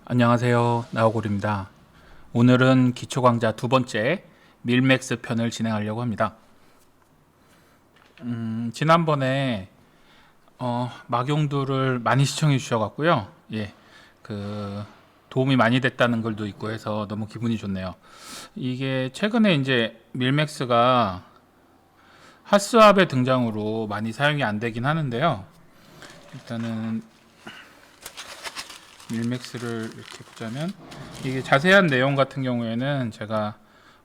안녕하세요. 나우골입니다. 오늘은 기초강좌 두 번째 밀맥스 편을 진행하려고 합니다. 지난번에 막용도를 많이 시청해 주셔갖고요. 도움이 많이 됐다는 글도 있고 해서 너무 기분이 좋네요. 이게 최근에 이제 밀맥스가 핫스왑의 등장으로 많이 사용이 안 되긴 하는데요. 일단은 밀맥스를 이렇게 보자면 이게 자세한 내용 같은 경우에는 제가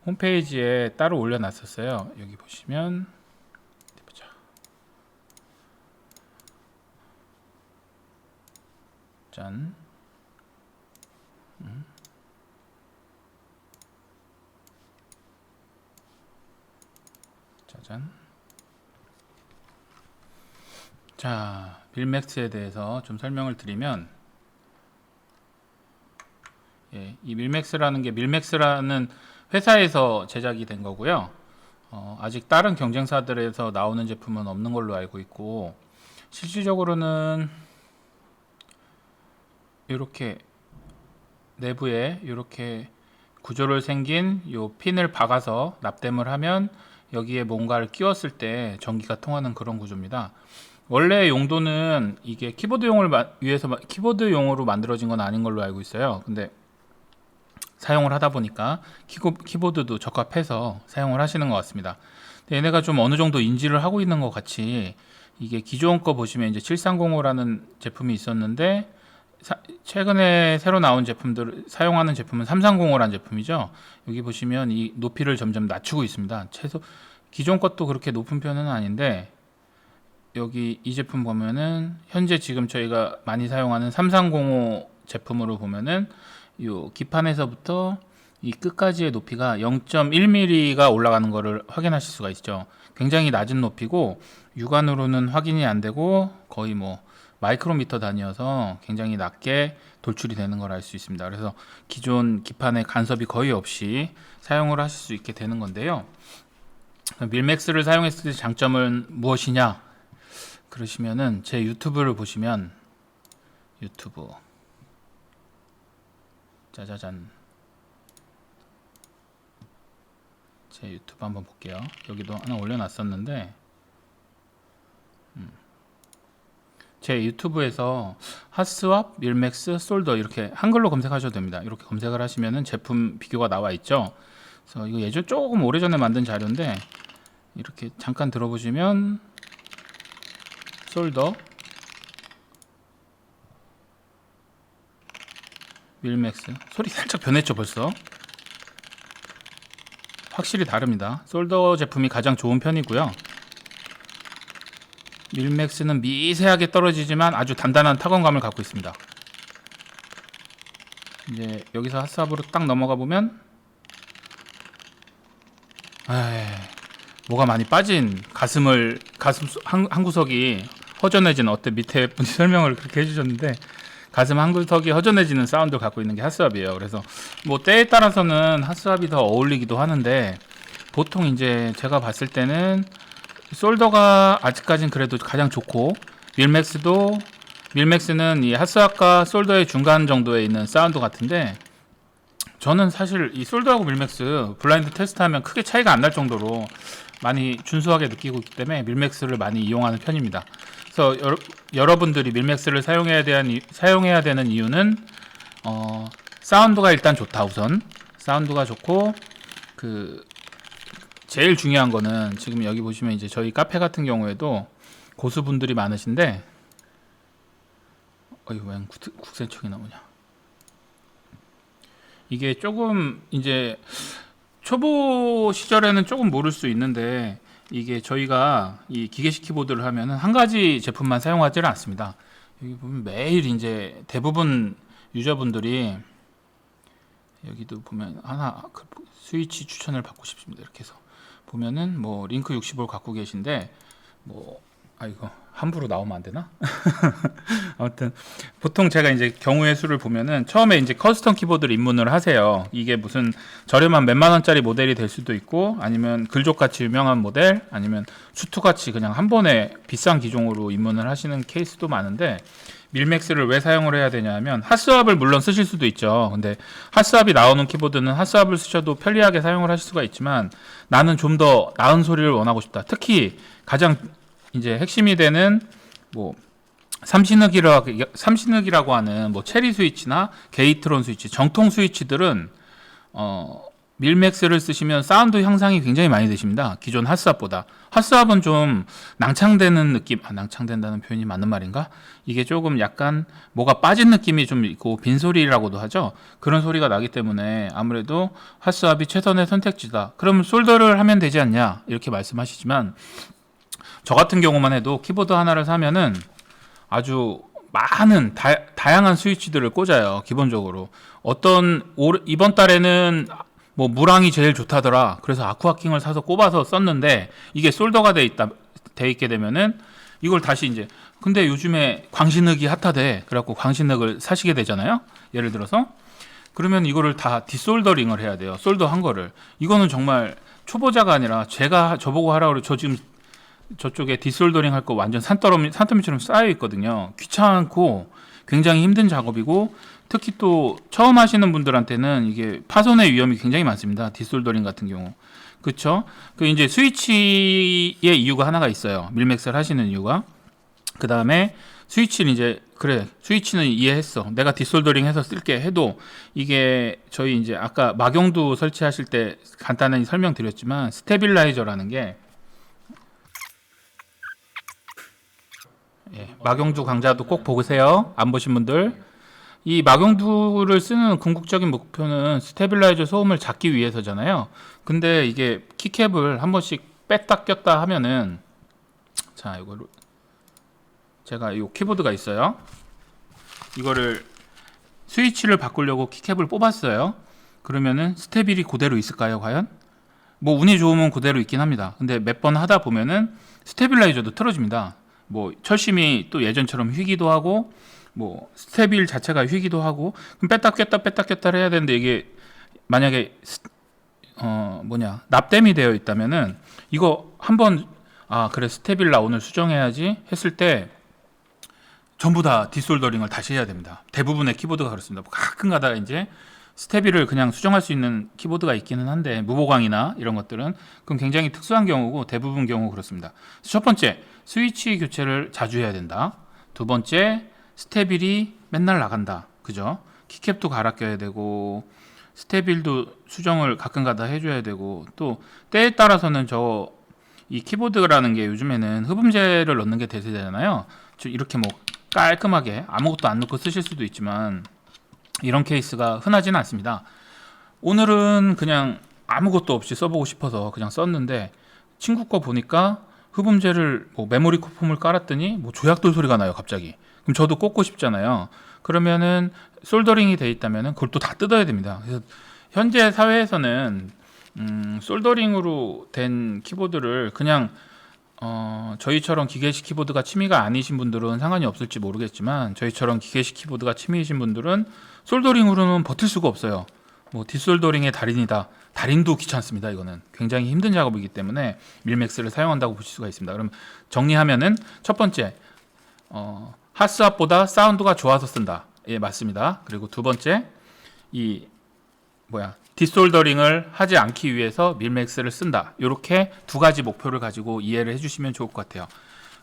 홈페이지에 따로 올려놨었어요. 여기 보시면 어디 보자. 짠. 짜잔. 자, 밀맥스에 대해서 좀 설명을 드리면, 이 밀맥스라는 게 밀맥스라는 회사에서 제작이 된 거고요. 아직 다른 경쟁사들에서 나오는 제품은 없는 걸로 알고 있고, 실질적으로는 이렇게 내부에 이렇게 구조를 생긴 요 핀을 박아서 납땜을 하면 여기에 뭔가를 끼웠을 때 전기가 통하는 그런 구조입니다. 원래 용도는 이게 키보드용으로 만들어진 건 아닌 걸로 알고 있어요. 근데 사용을 하다 보니까 키보드도 적합해서 사용을 하시는 것 같습니다. 근데 얘네가 좀 어느 정도 인지를 하고 있는 것 같이 이게 기존 거 보시면 이제 7305라는 제품이 있었는데 최근에 새로 나온 제품들 사용하는 제품은 3305라는 제품이죠. 여기 보시면 이 높이를 점점 낮추고 있습니다. 기존 것도 그렇게 높은 편은 아닌데 여기 이 제품 보면은 현재 지금 저희가 많이 사용하는 3305 제품으로 보면은 요 기판에서부터 이 끝까지의 높이가 0.1mm가 올라가는 것을 확인하실 수가 있죠. 굉장히 낮은 높이고 육안으로는 확인이 안 되고 거의 뭐 마이크로미터 단위여서 굉장히 낮게 돌출이 되는 걸 알 수 있습니다. 그래서 기존 기판에 간섭이 거의 없이 사용을 하실 수 있게 되는 건데요. 밀맥스를 사용했을 때 장점은 무엇이냐? 그러시면은 제 유튜브를 보시면 유튜브 짜자잔 제 유튜브 한번 볼게요. 여기도 하나 올려놨었는데 제 유튜브에서 핫스왑, 밀맥스, 솔더 이렇게 한글로 검색하셔도 됩니다. 이렇게 검색을 하시면은 제품 비교가 나와 있죠. 그래서 이거 예전 조금 오래전에 만든 자료인데 이렇게 잠깐 들어보시면 솔더, 밀맥스 소리 살짝 변했죠 벌써. 확실히 다릅니다. 솔더 제품이 가장 좋은 편이고요. 밀맥스는 미세하게 떨어지지만 아주 단단한 타건감을 갖고 있습니다. 이제 여기서 핫삽으로 딱 넘어가 보면 뭐가 많이 빠진 가슴 한 구석이 허전해지는 어때 밑에 분이 설명을 그렇게 해주셨는데 가슴 한 구석이 허전해지는 사운드를 갖고 있는 게 핫스왑이에요. 그래서 뭐 때에 따라서는 핫스왑이 더 어울리기도 하는데 보통 이제 제가 봤을 때는 솔더가 아직까진 그래도 가장 좋고 밀맥스는 이 핫스왑과 솔더의 중간 정도에 있는 사운드 같은데 저는 사실 이 솔더하고 밀맥스 블라인드 테스트하면 크게 차이가 안 날 정도로 많이 준수하게 느끼고 있기 때문에 밀맥스를 많이 이용하는 편입니다. 그래서 여러분들이 밀맥스를 사용해야 되는 이유는 사운드가 일단 좋다. 우선 사운드가 좋고 제일 중요한 거는 지금 여기 보시면 이제 저희 카페 같은 경우에도 고수분들이 많으신데 왜 국세청이 나오냐. 이게 조금 이제 초보 시절에는 조금 모를 수 있는데 이게 저희가 이 기계식 키보드를 하면은 한 가지 제품만 사용하지는 않습니다. 여기 보면 매일 이제 대부분 유저분들이 여기도 보면 하나 스위치 추천을 받고 싶습니다. 이렇게 해서 보면은 뭐 링크 65를 갖고 계신데 이거 함부로 나오면 안 되나? 아무튼 보통 제가 이제 경우의 수를 보면은 처음에 이제 커스텀 키보드를 입문을 하세요. 이게 무슨 저렴한 몇만 원짜리 모델이 될 수도 있고 아니면 글족같이 유명한 모델 아니면 수투같이 그냥 한 번에 비싼 기종으로 입문을 하시는 케이스도 많은데 밀맥스를 왜 사용을 해야 되냐면 핫스왑을 물론 쓰실 수도 있죠. 근데 핫스왑이 나오는 키보드는 핫스왑을 쓰셔도 편리하게 사용을 하실 수가 있지만 나는 좀 더 나은 소리를 원하고 싶다. 특히 가장 이제 핵심이 되는 뭐 삼신흑이라고 하는 뭐 체리 스위치나 게이트론 스위치, 정통 스위치들은 밀맥스를 쓰시면 사운드 향상이 굉장히 많이 되십니다. 기존 핫스왑보다. 핫스왑은 좀 낭창되는 느낌, 낭창된다는 표현이 맞는 말인가? 이게 조금 약간 뭐가 빠진 느낌이 좀 있고 빈소리라고도 하죠. 그런 소리가 나기 때문에 아무래도 핫스왑이 최선의 선택지다. 그럼 솔더를 하면 되지 않냐? 이렇게 말씀하시지만 저 같은 경우만 해도 키보드 하나를 사면은 아주 많은 다양한 스위치들을 꽂아요. 기본적으로 이번 달에는 뭐 무랑이 제일 좋다더라. 그래서 아쿠아킹을 사서 꼽아서 썼는데 이게 솔더가 돼 있게 되면은 이걸 다시 이제 근데 요즘에 광신흑이 핫하대. 그래갖고 광신흑을 사시게 되잖아요. 예를 들어서 그러면 이거를 다 디솔더링을 해야 돼요. 솔더 한 거를. 이거는 정말 초보자가 아니라 저보고 하라고 그래. 저 지금 저쪽에 디솔더링 할 거 완전 산더미처럼 쌓여 있거든요. 귀찮고 굉장히 힘든 작업이고 특히 또 처음 하시는 분들한테는 이게 파손의 위험이 굉장히 많습니다. 디솔더링 같은 경우. 그쵸? 그 이제 스위치의 이유가 하나가 있어요. 밀맥스를 하시는 이유가. 그 다음에 스위치는 이제 그래 스위치는 이해했어. 내가 디솔더링 해서 쓸게 해도 이게 저희 이제 아까 막용두 설치하실 때 간단히 설명드렸지만 스테빌라이저라는 게 막용두 강좌도 꼭 보세요. 안 보신 분들. 이 막용두를 쓰는 궁극적인 목표는 스테빌라이저 소음을 잡기 위해서잖아요. 근데 이게 키캡을 한 번씩 뺐다 꼈다 하면은 자, 이거를 제가 이 키보드가 있어요. 이거를 스위치를 바꾸려고 키캡을 뽑았어요. 그러면은 스테빌이 그대로 있을까요, 과연? 뭐 운이 좋으면 그대로 있긴 합니다. 근데 몇 번 하다 보면은 스테빌라이저도 틀어집니다. 뭐 철심이 또 예전처럼 휘기도 하고 뭐 스테빌 자체가 휘기도 하고 그럼 뺐다 꼈다 해야 되는데 이게 만약에 납땜이 되어 있다면은 이거 한번 그래 스테빌 나 오늘 수정해야지 했을 때 전부 다 디솔더링을 다시 해야 됩니다. 대부분의 키보드가 그렇습니다. 가끔 가다가 이제 스테빌을 그냥 수정할 수 있는 키보드가 있기는 한데 무보강이나 이런 것들은 그건 굉장히 특수한 경우고 대부분 경우 그렇습니다. 첫 번째 스위치 교체를 자주 해야 된다. 두 번째 스테빌이 맨날 나간다. 그죠? 키캡도 갈아 껴야 되고 스테빌도 수정을 가끔 가다 해줘야 되고 또 때에 따라서는 이 키보드라는 게 요즘에는 흡음재를 넣는 게 대세잖아요. 이렇게 뭐 깔끔하게 아무것도 안 넣고 쓰실 수도 있지만 이런 케이스가 흔하지는 않습니다. 오늘은 그냥 아무것도 없이 써보고 싶어서 그냥 썼는데 친구 거 보니까 흡음재를 뭐 메모리 코폼을 깔았더니 뭐 조약돌 소리가 나요 갑자기. 그럼 저도 꽂고 싶잖아요. 그러면은 솔더링이 돼 있다면은 그걸 또 다 뜯어야 됩니다. 그래서 현재 사회에서는 솔더링으로 된 키보드를 그냥 저희처럼 기계식 키보드가 취미가 아니신 분들은 상관이 없을지 모르겠지만 저희처럼 기계식 키보드가 취미이신 분들은 솔더링으로는 버틸 수가 없어요. 뭐 디솔더링의 달인이다. 달인도 귀찮습니다. 이거는 굉장히 힘든 작업이기 때문에 밀맥스를 사용한다고 보실 수가 있습니다. 그럼 정리하면은 첫 번째 핫스왑보다 사운드가 좋아서 쓴다. 예, 맞습니다. 그리고 두 번째 디솔더링을 하지 않기 위해서 밀맥스를 쓴다. 이렇게 두 가지 목표를 가지고 이해를 해주시면 좋을 것 같아요.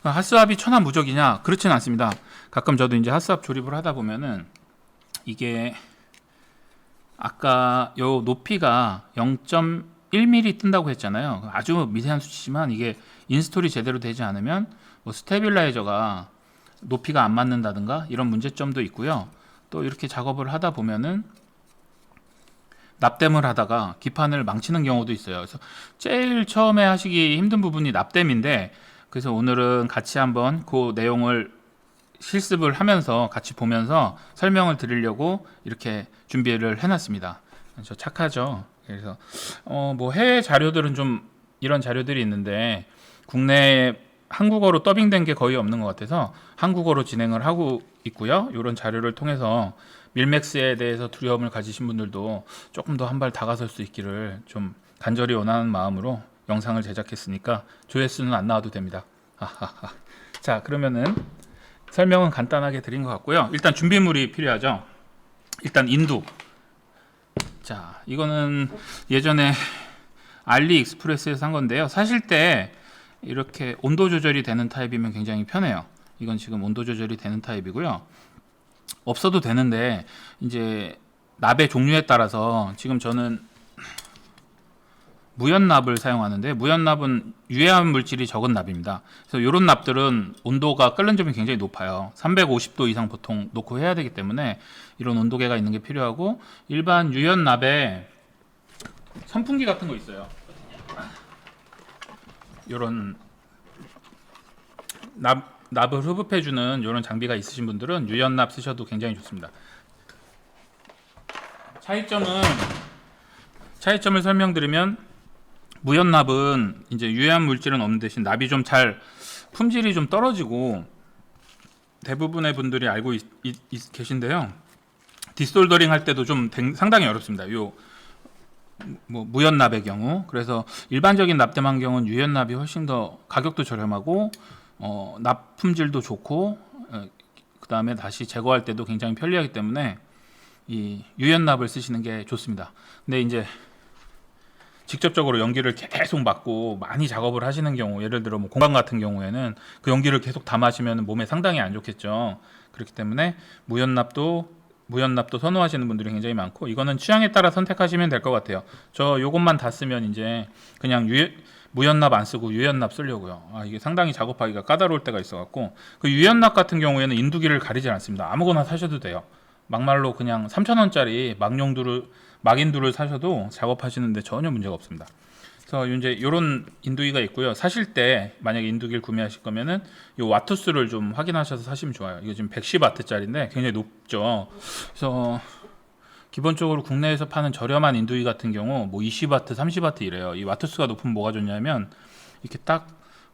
핫스왑이 천하무적이냐? 그렇지는 않습니다. 가끔 저도 이제 핫스왑 조립을 하다 보면은 이게 아까 요 높이가 0.1mm 뜬다고 했잖아요. 아주 미세한 수치지만 이게 인스톨이 제대로 되지 않으면 뭐 스테빌라이저가 높이가 안 맞는다든가 이런 문제점도 있고요. 또 이렇게 작업을 하다 보면은 납땜을 하다가 기판을 망치는 경우도 있어요. 그래서 제일 처음에 하시기 힘든 부분이 납땜인데 그래서 오늘은 같이 한번 그 내용을 실습을 하면서 같이 보면서 설명을 드리려고 이렇게 준비를 해놨습니다. 저 착하죠. 그래서 뭐 해외 자료들은 좀 이런 자료들이 있는데 국내에 한국어로 더빙된 게 거의 없는 것 같아서 한국어로 진행을 하고 있고요. 이런 자료를 통해서 밀맥스에 대해서 두려움을 가지신 분들도 조금 더 한 발 다가설 수 있기를 좀 간절히 원하는 마음으로 영상을 제작했으니까 조회수는 안 나와도 됩니다. 자, 그러면은 설명은 간단하게 드린 것 같고요. 일단 준비물이 필요하죠. 일단 인두. 자, 이거는 예전에 알리익스프레스에서 산 건데요. 사실 때 이렇게 온도 조절이 되는 타입이면 굉장히 편해요. 이건 지금 온도 조절이 되는 타입이고요. 없어도 되는데 이제 납의 종류에 따라서 지금 저는 무연납을 사용하는데, 무연납은 유해한 물질이 적은 납입니다. 그래서 이런 납들은 온도가 끓는 점이 굉장히 높아요. 350도 이상 보통 놓고 해야 되기 때문에 이런 온도계가 있는 게 필요하고, 일반 유연납에 선풍기 같은 거 있어요. 이런 납을 흡입해주는 이런 장비가 있으신 분들은 유연납 쓰셔도 굉장히 좋습니다. 차이점을 설명드리면, 무연납은 이제 유해한 물질은 없는 대신 납이 좀 잘 품질이 좀 떨어지고, 대부분의 분들이 알고 계신데요. 디솔더링 할 때도 좀 상당히 어렵습니다. 무연납의 경우. 그래서 일반적인 납땜 환경은 유연납이 훨씬 더 가격도 저렴하고 납 품질도 좋고, 그 다음에 다시 제거할 때도 굉장히 편리하기 때문에 이 유연납을 쓰시는 게 좋습니다. 근데 이제 직접적으로 연기를 계속 맡고 많이 작업을 하시는 경우, 예를 들어 뭐 공방 같은 경우에는 그 연기를 계속 다 마시면 몸에 상당히 안 좋겠죠. 그렇기 때문에 무연납도 선호하시는 분들이 굉장히 많고, 이거는 취향에 따라 선택하시면 될 것 같아요. 저 요것만 다 쓰면 이제 그냥 무연납 안 쓰고 유연납 쓰려고요. 이게 상당히 작업하기가 까다로울 때가 있어갖고, 그 유연납 같은 경우에는 인두기를 가리지 않습니다. 아무거나 사셔도 돼요. 막말로 그냥 3,000원짜리 막인두를 사셔도 작업하시는데 전혀 문제가 없습니다. 그래서 이제 이런 인두기가 있고요. 사실 때 만약에 인두기를 구매하실 거면은 이 와트수를 좀 확인하셔서 사시면 좋아요. 이거 지금 110와트짜리인데 굉장히 높죠. 그래서 기본적으로 국내에서 파는 저렴한 인두기 같은 경우 뭐 20와트, 30와트 이래요. 이 와트수가 높으면 뭐가 좋냐면 이렇게 딱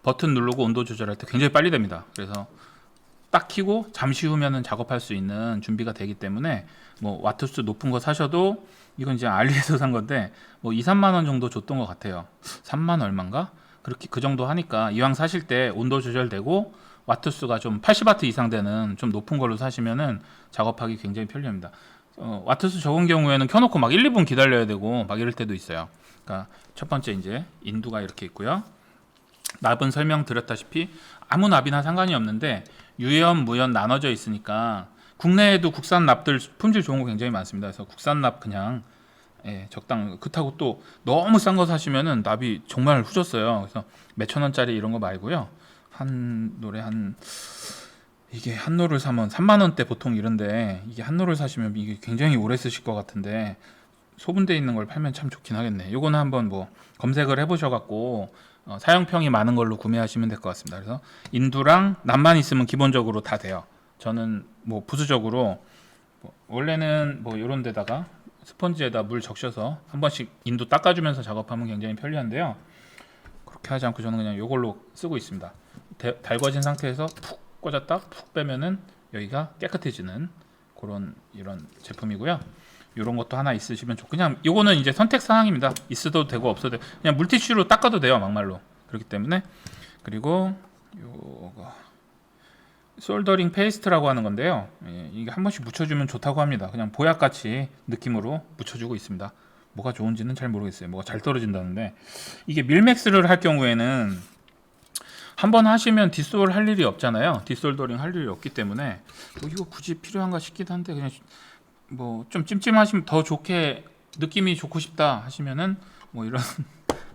버튼 누르고 온도 조절할 때 굉장히 빨리 됩니다. 그래서 딱 켜고 잠시 후면은 작업할 수 있는 준비가 되기 때문에 뭐 와트수 높은 거 사셔도, 이건 이제 알리에서 산 건데 뭐 2, 3만 원 정도 줬던 것 같아요. 3만 얼마인가? 그렇게 그 정도 하니까 이왕 사실 때 온도 조절되고 와트수가 좀 80와트 이상 되는 좀 높은 걸로 사시면은 작업하기 굉장히 편리합니다. 와트수 적은 경우에는 켜놓고 막 1, 2분 기다려야 되고 막 이럴 때도 있어요. 그러니까 첫 번째 이제 인두가 이렇게 있고요. 납은 설명드렸다시피 아무 납이나 상관이 없는데 유연, 무연 나눠져 있으니까 국내에도 국산 납들 품질 좋은 거 굉장히 많습니다. 그래서 국산 납 그냥 적당. 그렇다고 또 너무 싼 거 사시면은 납이 정말 후졌어요. 그래서 몇천 원짜리 이런 거 말고요. 이게 한 롤을 사면 3만 원대 보통 이런데, 이게 한 롤을 사시면 이게 굉장히 오래 쓰실 것 같은데 소분돼 있는 걸 팔면 참 좋긴 하겠네. 요거는 한번 뭐 검색을 해보셔갖고 사용평이 많은 걸로 구매하시면 될 것 같습니다. 그래서 인두랑 납만 있으면 기본적으로 다 돼요. 저는 뭐 부수적으로 원래는 뭐 이런 데다가 스펀지에다 물 적셔서 한 번씩 인두 닦아주면서 작업하면 굉장히 편리한데요. 그렇게 하지 않고 저는 그냥 이걸로 쓰고 있습니다. 달궈진 상태에서 푹 꽂았다 푹 빼면은 여기가 깨끗해지는 이런 제품이고요. 이런 것도 하나 있으시면 좋고, 그냥 이거는 이제 선택 사항입니다. 있어도 되고 없어도 되고 그냥 물티슈로 닦아도 돼요, 막말로. 그렇기 때문에. 그리고 요거 솔더링 페이스트라고 하는 건데요. 이게 한 번씩 묻혀주면 좋다고 합니다. 그냥 보약같이 느낌으로 묻혀주고 있습니다. 뭐가 좋은지는 잘 모르겠어요. 뭐가 잘 떨어진다는데, 이게 밀맥스를 할 경우에는 한번 하시면 디솔 할 일이 없잖아요. 디솔더링 할 일이 없기 때문에 뭐 이거 굳이 필요한가 싶기도 한데, 그냥 뭐 좀 찜찜하시면 더 좋게 느낌이 좋고 싶다 하시면은 뭐 이런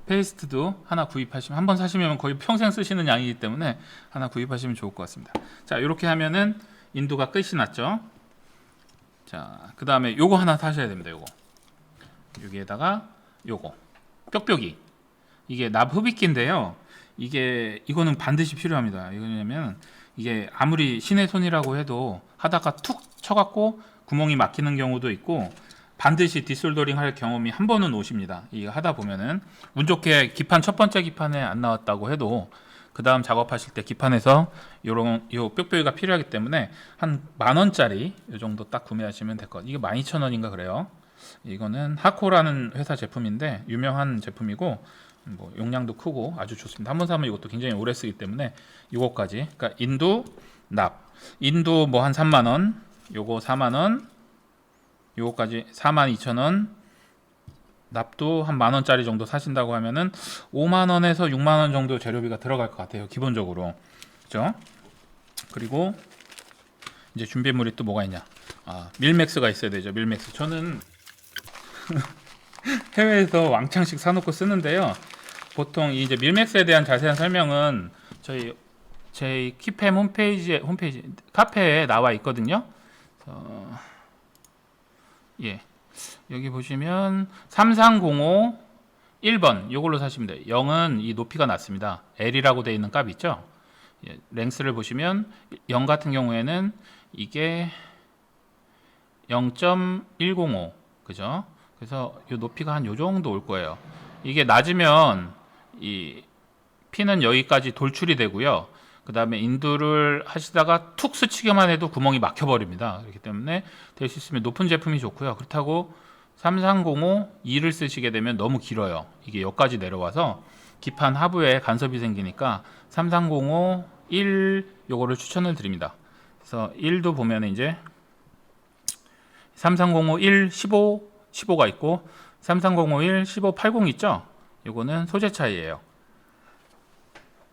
페이스트도 하나 구입하시면, 한번 사시면 거의 평생 쓰시는 양이기 때문에 하나 구입하시면 좋을 것 같습니다. 자, 이렇게 하면은 인두가 끝이 났죠. 자, 그 다음에 요거 하나 사셔야 됩니다. 여기에다가 요거 뾱뾱이, 이게 납 흡입기인데요. 이거는 반드시 필요합니다. 이거냐면 이게 아무리 신의 손이라고 해도 하다가 툭 쳐갖고 구멍이 막히는 경우도 있고, 반드시 디솔더링 할 경험이 한 번은 오십니다. 이거 하다 보면은 운 좋게 첫 번째 기판에 안 나왔다고 해도 그 다음 작업하실 때 기판에서 요 뾱뾱이가 필요하기 때문에 한 10,000원짜리 요 정도 딱 구매하시면 될 것 같아요. 이게 12,000원인가 그래요. 이거는 하코라는 회사 제품인데 유명한 제품이고 뭐 용량도 크고 아주 좋습니다. 한번 사면 이것도 굉장히 오래 쓰기 때문에 이거까지. 그러니까 인두 납. 인두 뭐 한 3만 원, 요거 4만 원, 요거까지 42,000원. 납도 한 만 원짜리 정도 사신다고 하면은 5만 원에서 6만 원 정도 재료비가 들어갈 것 같아요. 기본적으로. 그죠? 그리고 이제 준비물이 또 뭐가 있냐? 밀맥스가 있어야 되죠. 밀맥스. 저는 해외에서 왕창씩 사놓고 쓰는데요. 보통 이제 밀맥스에 대한 자세한 설명은 저희 키팸 홈페이지 카페에 나와 있거든요. 예, 여기 보시면 3305 1번 요걸로 사시면 돼요. 0은 이 높이가 낮습니다. L이라고 되어 있는 값 있죠. 예, 랭스를 보시면 0 같은 경우에는 이게 0.105 그죠? 그래서 이 높이가 한 요 정도 올 거예요. 이게 낮으면 이 피는 여기까지 돌출이 되고요. 그 다음에 인두를 하시다가 툭 스치기만 해도 구멍이 막혀버립니다. 그렇기 때문에 될 수 있으면 높은 제품이 좋고요. 그렇다고 3305 2를 쓰시게 되면 너무 길어요. 이게 여기까지 내려와서 기판 하부에 간섭이 생기니까 3305 1 요거를 추천을 드립니다. 그래서 1도 보면 이제 3305 1 15가 있고 3305 1 1580 있죠. 요거는 소재 차이예요.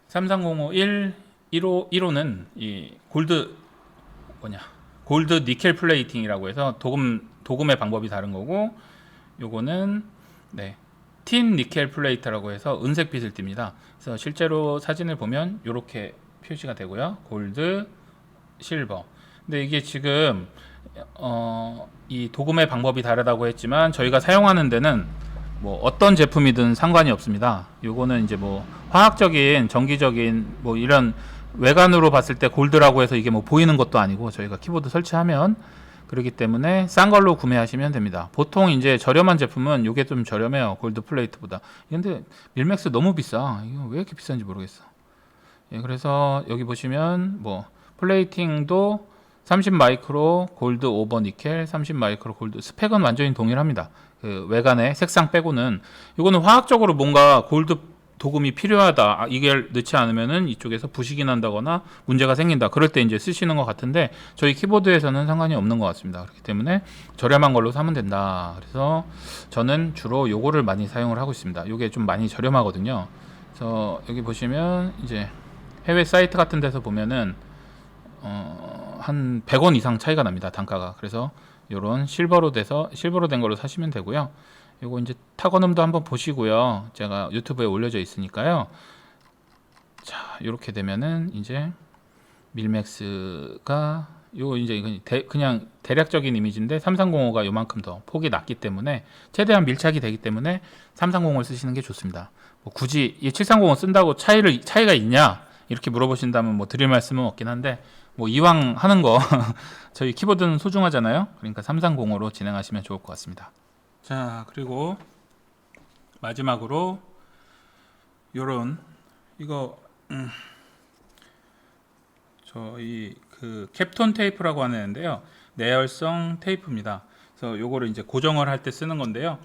3305 1 15는 이 골드 니켈 플레이팅이라고 해서 도금의 방법이 다른 거고, 요거는 틴 니켈 플레이트라고 해서 은색빛을 띱니다. 그래서 실제로 사진을 보면 이렇게 표시가 되고요. 골드, 실버. 근데 이게 지금 이 도금의 방법이 다르다고 했지만 저희가 사용하는 데는 뭐 어떤 제품이든 상관이 없습니다. 요거는 이제 뭐 화학적인, 정기적인 뭐 이런 외관으로 봤을 때 골드라고 해서 이게 뭐 보이는 것도 아니고 저희가 키보드 설치하면 그렇기 때문에 싼 걸로 구매하시면 됩니다. 보통 이제 저렴한 제품은 이게 좀 저렴해요. 골드 플레이트보다. 근데 밀맥스 너무 비싸. 이거 왜 이렇게 비싼지 모르겠어. 예, 그래서 여기 보시면 뭐 플레이팅도 30 마이크로 골드 오버 니켈, 30 마이크로 골드. 스펙은 완전히 동일합니다. 그 외관의 색상 빼고는. 이거는 화학적으로 뭔가 골드 도금이 필요하다. 이걸 넣지 않으면은 이쪽에서 부식이 난다거나 문제가 생긴다. 그럴 때 이제 쓰시는 것 같은데 저희 키보드에서는 상관이 없는 것 같습니다. 그렇기 때문에 저렴한 걸로 사면 된다. 그래서 저는 주로 요거를 많이 사용을 하고 있습니다. 요게 좀 많이 저렴하거든요. 그래서 여기 보시면 이제 해외 사이트 같은 데서 보면은 한 100원 이상 차이가 납니다. 단가가. 그래서 요런 실버로 된 걸로 사시면 되고요. 요거 이제 타건음도 한번 보시고요. 제가 유튜브에 올려져 있으니까요. 자, 이렇게 되면은 이제 밀맥스가 요 이제 그냥 대략적인 이미지인데 3305가 요만큼 더 폭이 낮기 때문에 최대한 밀착이 되기 때문에 3305를 쓰시는 게 좋습니다. 뭐 굳이 이 730을 쓴다고 차이가 있냐 이렇게 물어보신다면 뭐 드릴 말씀은 없긴 한데 뭐 이왕 하는 거 저희 키보드는 소중하잖아요. 그러니까 3305로 진행하시면 좋을 것 같습니다. 자, 그리고 마지막으로 요런 이거 저희 그 캡톤 테이프라고 하는데요. 내열성 테이프입니다. 그래서 요거를 이제 고정을 할 때 쓰는 건데요.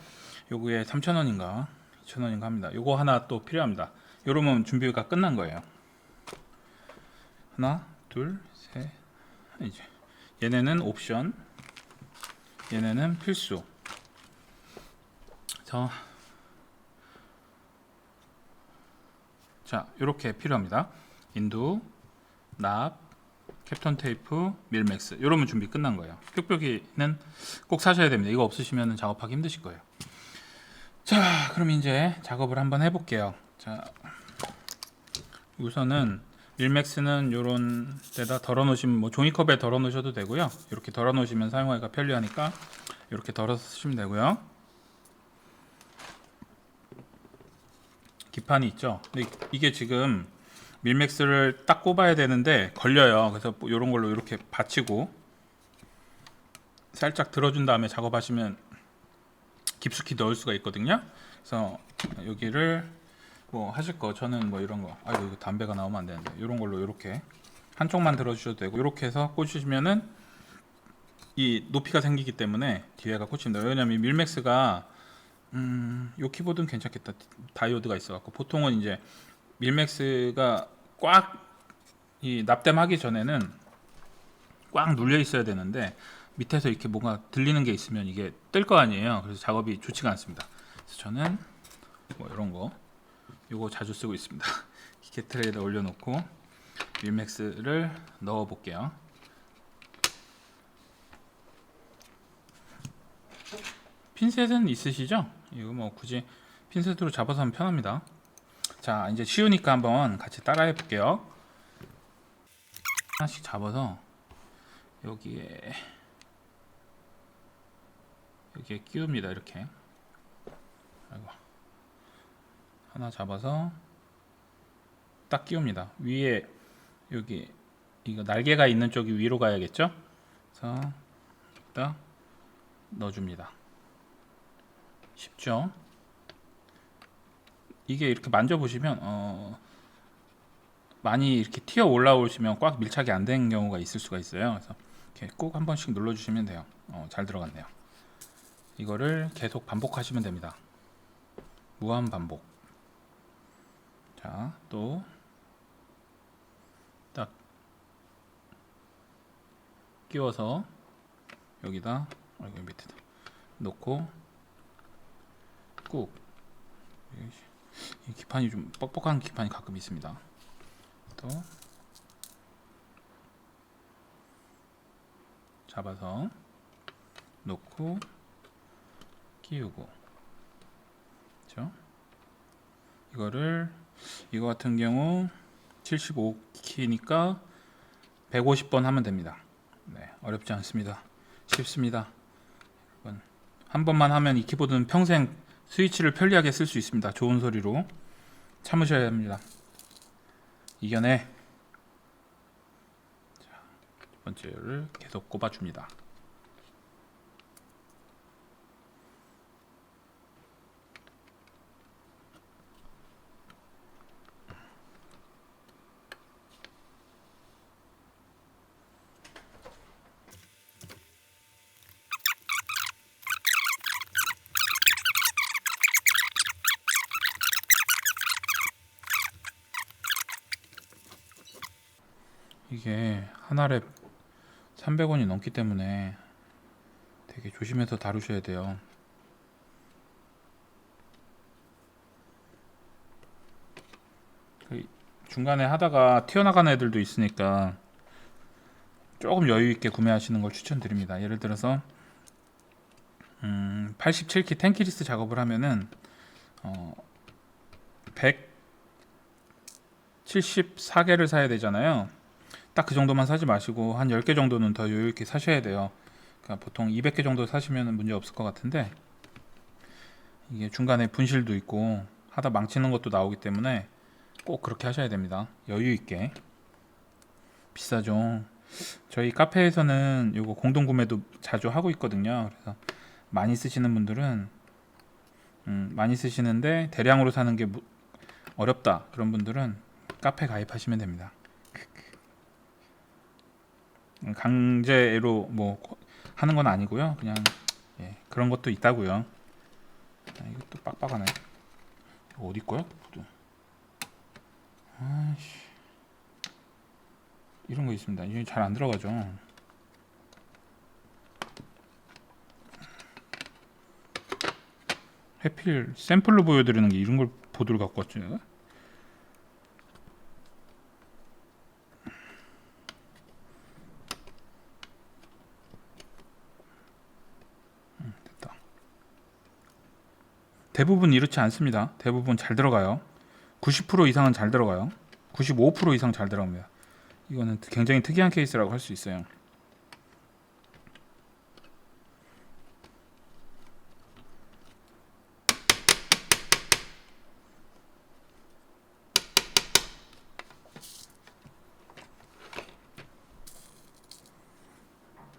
요거에 3,000원인가 2,000원인가 합니다. 요거 하나 또 필요합니다. 요러면 준비가 끝난 거예요. 하나, 둘, 셋. 이제 얘네는 옵션, 얘네는 필수. 자, 이렇게 필요합니다. 인두, 납, 캡톤 테이프, 밀맥스. 이러면 준비 끝난 거예요. 뾱뾱이는 꼭 사셔야 됩니다. 이거 없으시면 작업하기 힘드실 거예요. 자, 그럼 이제 작업을 한번 해볼게요. 자, 우선은 밀맥스는 이런 데다 덜어 놓으시면 뭐 종이컵에 덜어 놓으셔도 되고요. 이렇게 덜어 놓으시면 사용하기가 편리하니까 이렇게 덜어서 쓰시면 되고요. 기판이 있죠. 근데 이게 지금 밀맥스를 딱 꼽아야 되는데 걸려요. 그래서 뭐 이런 걸로 이렇게 받치고 살짝 들어준 다음에 작업하시면 깊숙이 넣을 수가 있거든요. 그래서 여기를 뭐 하실 거 저는 뭐 이런 거 아이고 이거 담배가 나오면 안 되는데 이런 걸로 이렇게 한쪽만 들어주셔도 되고 이렇게 해서 꽂으시면은 이 높이가 생기기 때문에 뒤에가 꽂힙니다. 왜냐면 밀맥스가 요 키보드는 괜찮겠다. 다이오드가 있어갖고 보통은 이제 밀맥스가 꽉 이 납땜하기 전에는 꽉 눌려 있어야 되는데 밑에서 이렇게 뭔가 들리는 게 있으면 이게 뜰 거 아니에요. 그래서 작업이 좋지가 않습니다. 그래서 저는 뭐 이런 거 요거 자주 쓰고 있습니다. 기계트레이에다 올려놓고 밀맥스를 넣어 볼게요. 핀셋은 있으시죠? 이거 뭐 굳이 핀셋으로 잡아서 하면 편합니다. 자, 이제 쉬우니까 한번 같이 따라해 볼게요. 하나씩 잡아서 여기에 끼웁니다. 이렇게. 아이고. 하나 잡아서 딱 끼웁니다. 위에 여기 이거 날개가 있는 쪽이 위로 가야겠죠? 그래서 딱 넣어줍니다. 쉽죠? 이게 이렇게 만져보시면 많이 이렇게 튀어 올라오시면 꽉 밀착이 안 되는 경우가 있을 수가 있어요. 그래서 이렇게 꼭 한 번씩 눌러주시면 돼요. 잘 들어갔네요. 이거를 계속 반복하시면 됩니다. 무한 반복. 자, 또 딱 끼워서 여기다 여기 밑에다 놓고 꾹. 이 기판이 좀 뻑뻑한 기판이 가끔 있습니다. 또 잡아서 놓고 끼우고, 그렇죠? 이거 같은 경우 75키니까 150번 하면 됩니다. 네, 어렵지 않습니다. 쉽습니다. 한 번만 하면 이 키보드는 평생 스위치를 편리하게 쓸 수 있습니다. 좋은 소리로 참으셔야 합니다. 이겨내. 자, 첫 번째를 계속 꼽아줍니다. 이게 한 알에 300원이 넘기 때문에 되게 조심해서 다루셔야 돼요. 중간에 하다가 튀어나가는 애들도 있으니까 조금 여유 있게 구매하시는 걸 추천드립니다. 예를 들어서 87키 텐키리스 작업을 하면은 174개를 사야 되잖아요. 딱 그 정도만 사지 마시고 한 10개 정도는 더 여유 있게 사셔야 돼요. 그러니까 보통 200개 정도 사시면 문제 없을 것 같은데, 이게 중간에 분실도 있고 하다 망치는 것도 나오기 때문에 꼭 그렇게 하셔야 됩니다. 여유 있게. 비싸죠. 저희 카페에서는 이거 공동 구매도 자주 하고 있거든요. 그래서 많이 쓰시는 분들은 많이 쓰시는데 대량으로 사는 게 어렵다 그런 분들은 카페 가입하시면 됩니다. 강제로 뭐 하는 건 아니고요. 그냥 그런 것도 있다고요. 이것도 빡빡하네. 이거 어디 거야? 아이씨. 이런 거 있습니다. 이게 잘 안 들어가죠. 해필 샘플로 보여드리는 게 이런 걸 보드를 갖고 왔죠. 내가? 됐다. 대부분 이렇지 않습니다. 대부분 잘 들어가요. 90% 이상은 잘 들어가요. 95% 이상 잘 들어갑니다. 이거는 굉장히 특이한 케이스라고 할 수 있어요.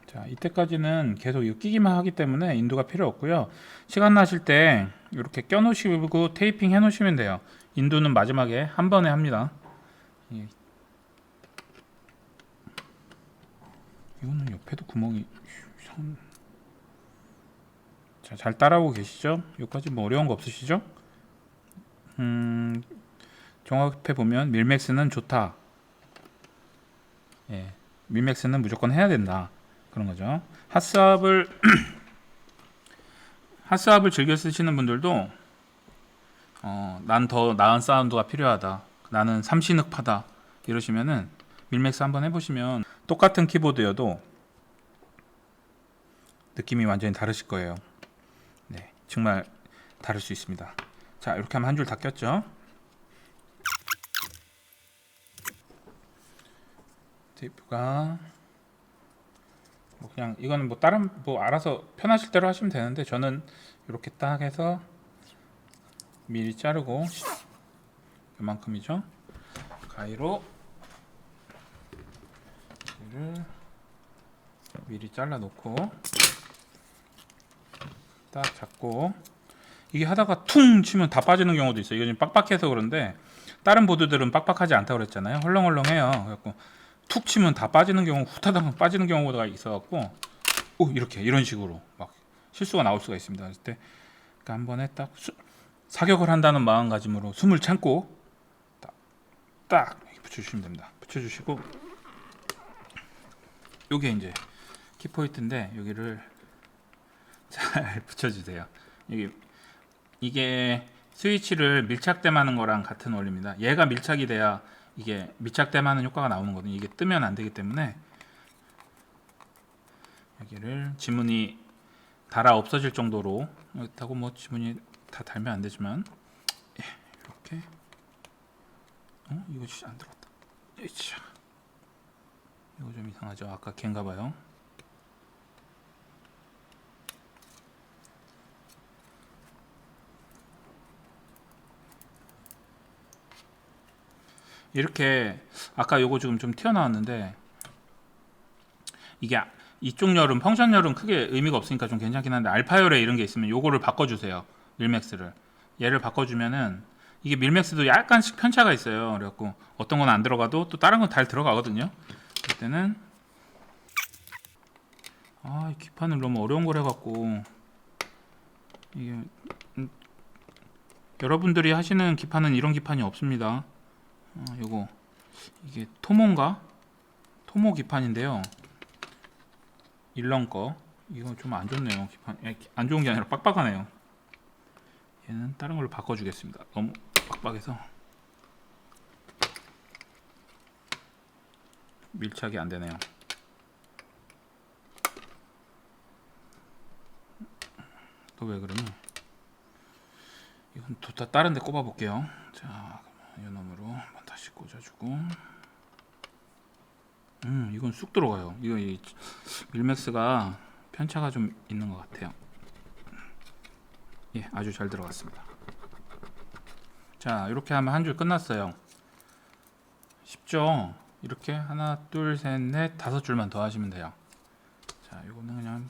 자, 이때까지는 계속 이거 끼기만 하기 때문에 인두가 필요 없고요. 시간 나실 때 이렇게 껴놓으시고 테이핑 해놓으시면 돼요. 인두는 마지막에 한 번에 합니다. 이거는 옆에도 구멍이 자, 잘 따라오고 계시죠? 여기까지 뭐 어려운 거 없으시죠? 종합해 보면 밀맥스는 좋다. 예, 밀맥스는 무조건 해야 된다. 그런 거죠. 핫스왑을 핫스왑을 즐겨 쓰시는 분들도 난 더 나은 사운드가 필요하다. 나는 삼신흑파다. 이러시면은 밀맥스 한번 해보시면 똑같은 키보드여도 느낌이 완전히 다르실 거예요. 네, 정말 다를 수 있습니다. 자, 이렇게 하면 한 줄 다 꼈죠. 테이프가 뭐 그냥 이거는 뭐 다른 뭐 알아서 편하실 대로 하시면 되는데 저는 이렇게 딱 해서 미리 자르고 이만큼이죠. 가위로 이를 미리 잘라 놓고 딱 잡고 이게 하다가 퉁 치면 다 빠지는 경우도 있어요. 이거 좀 빡빡해서 그런데 다른 보드들은 빡빡하지 않다고 그랬잖아요. 헐렁헐렁해요. 그래갖고 툭 치면 다 빠지는 경우 후타닥 빠지는 경우가 있어갖고 이렇게 이런 식으로 막 실수가 나올 수가 있습니다. 그럴 때 그러니까 한 번에 딱 사격을 한다는 마음가짐으로 숨을 참고 딱 이렇게 붙여주시면 됩니다. 붙여주시고 요게 이제 키포인트인데 여기를 잘 붙여주세요. 이게 스위치를 밀착됨하는 거랑 같은 원리입니다. 얘가 밀착이 돼야 이게 밀착됨하는 효과가 나오는 거거든요. 이게 뜨면 안 되기 때문에 여기를 지문이 달아 없어질 정도로 여기다고 뭐 지문이 다 달면 안 되지만 이렇게 이거 진짜 안 들어갔다. 이거 좀 이상하죠? 아까 걘가 봐요. 이렇게 아까 요거 지금 좀 튀어나왔는데 이게 이쪽 열은 펑션 열은 크게 의미가 없으니까 좀 괜찮긴 한데 알파열에 이런 게 있으면 요거를 바꿔주세요. 밀맥스를 얘를 바꿔주면은 이게 밀맥스도 약간씩 편차가 있어요. 그래갖고 어떤 건 안 들어가도 또 다른 건 잘 들어가거든요. 그때는 이 기판을 너무 어려운 걸 해갖고 이게 여러분들이 하시는 기판은 이런 기판이 없습니다. 요거 이게 토모인가? 토모 기판인데요. 일런 거 이거 좀 안 좋네요. 기판 안 좋은 게 아니라 빡빡하네요. 얘는 다른 걸로 바꿔주겠습니다. 너무 빡빡해서 밀착이 안 되네요. 또 왜 그러니? 이건 또 다른 데 꼽아 볼게요. 자, 이 놈으로 한번 다시 꽂아주고 이건 쑥 들어가요. 이거 밀맥스가 편차가 좀 있는 것 같아요. 예, 아주 잘 들어갔습니다. 자, 이렇게 하면 한 줄 끝났어요. 쉽죠? 이렇게 하나, 둘, 셋, 넷, 다섯 줄만 더 하시면 돼요. 자, 이거는 그냥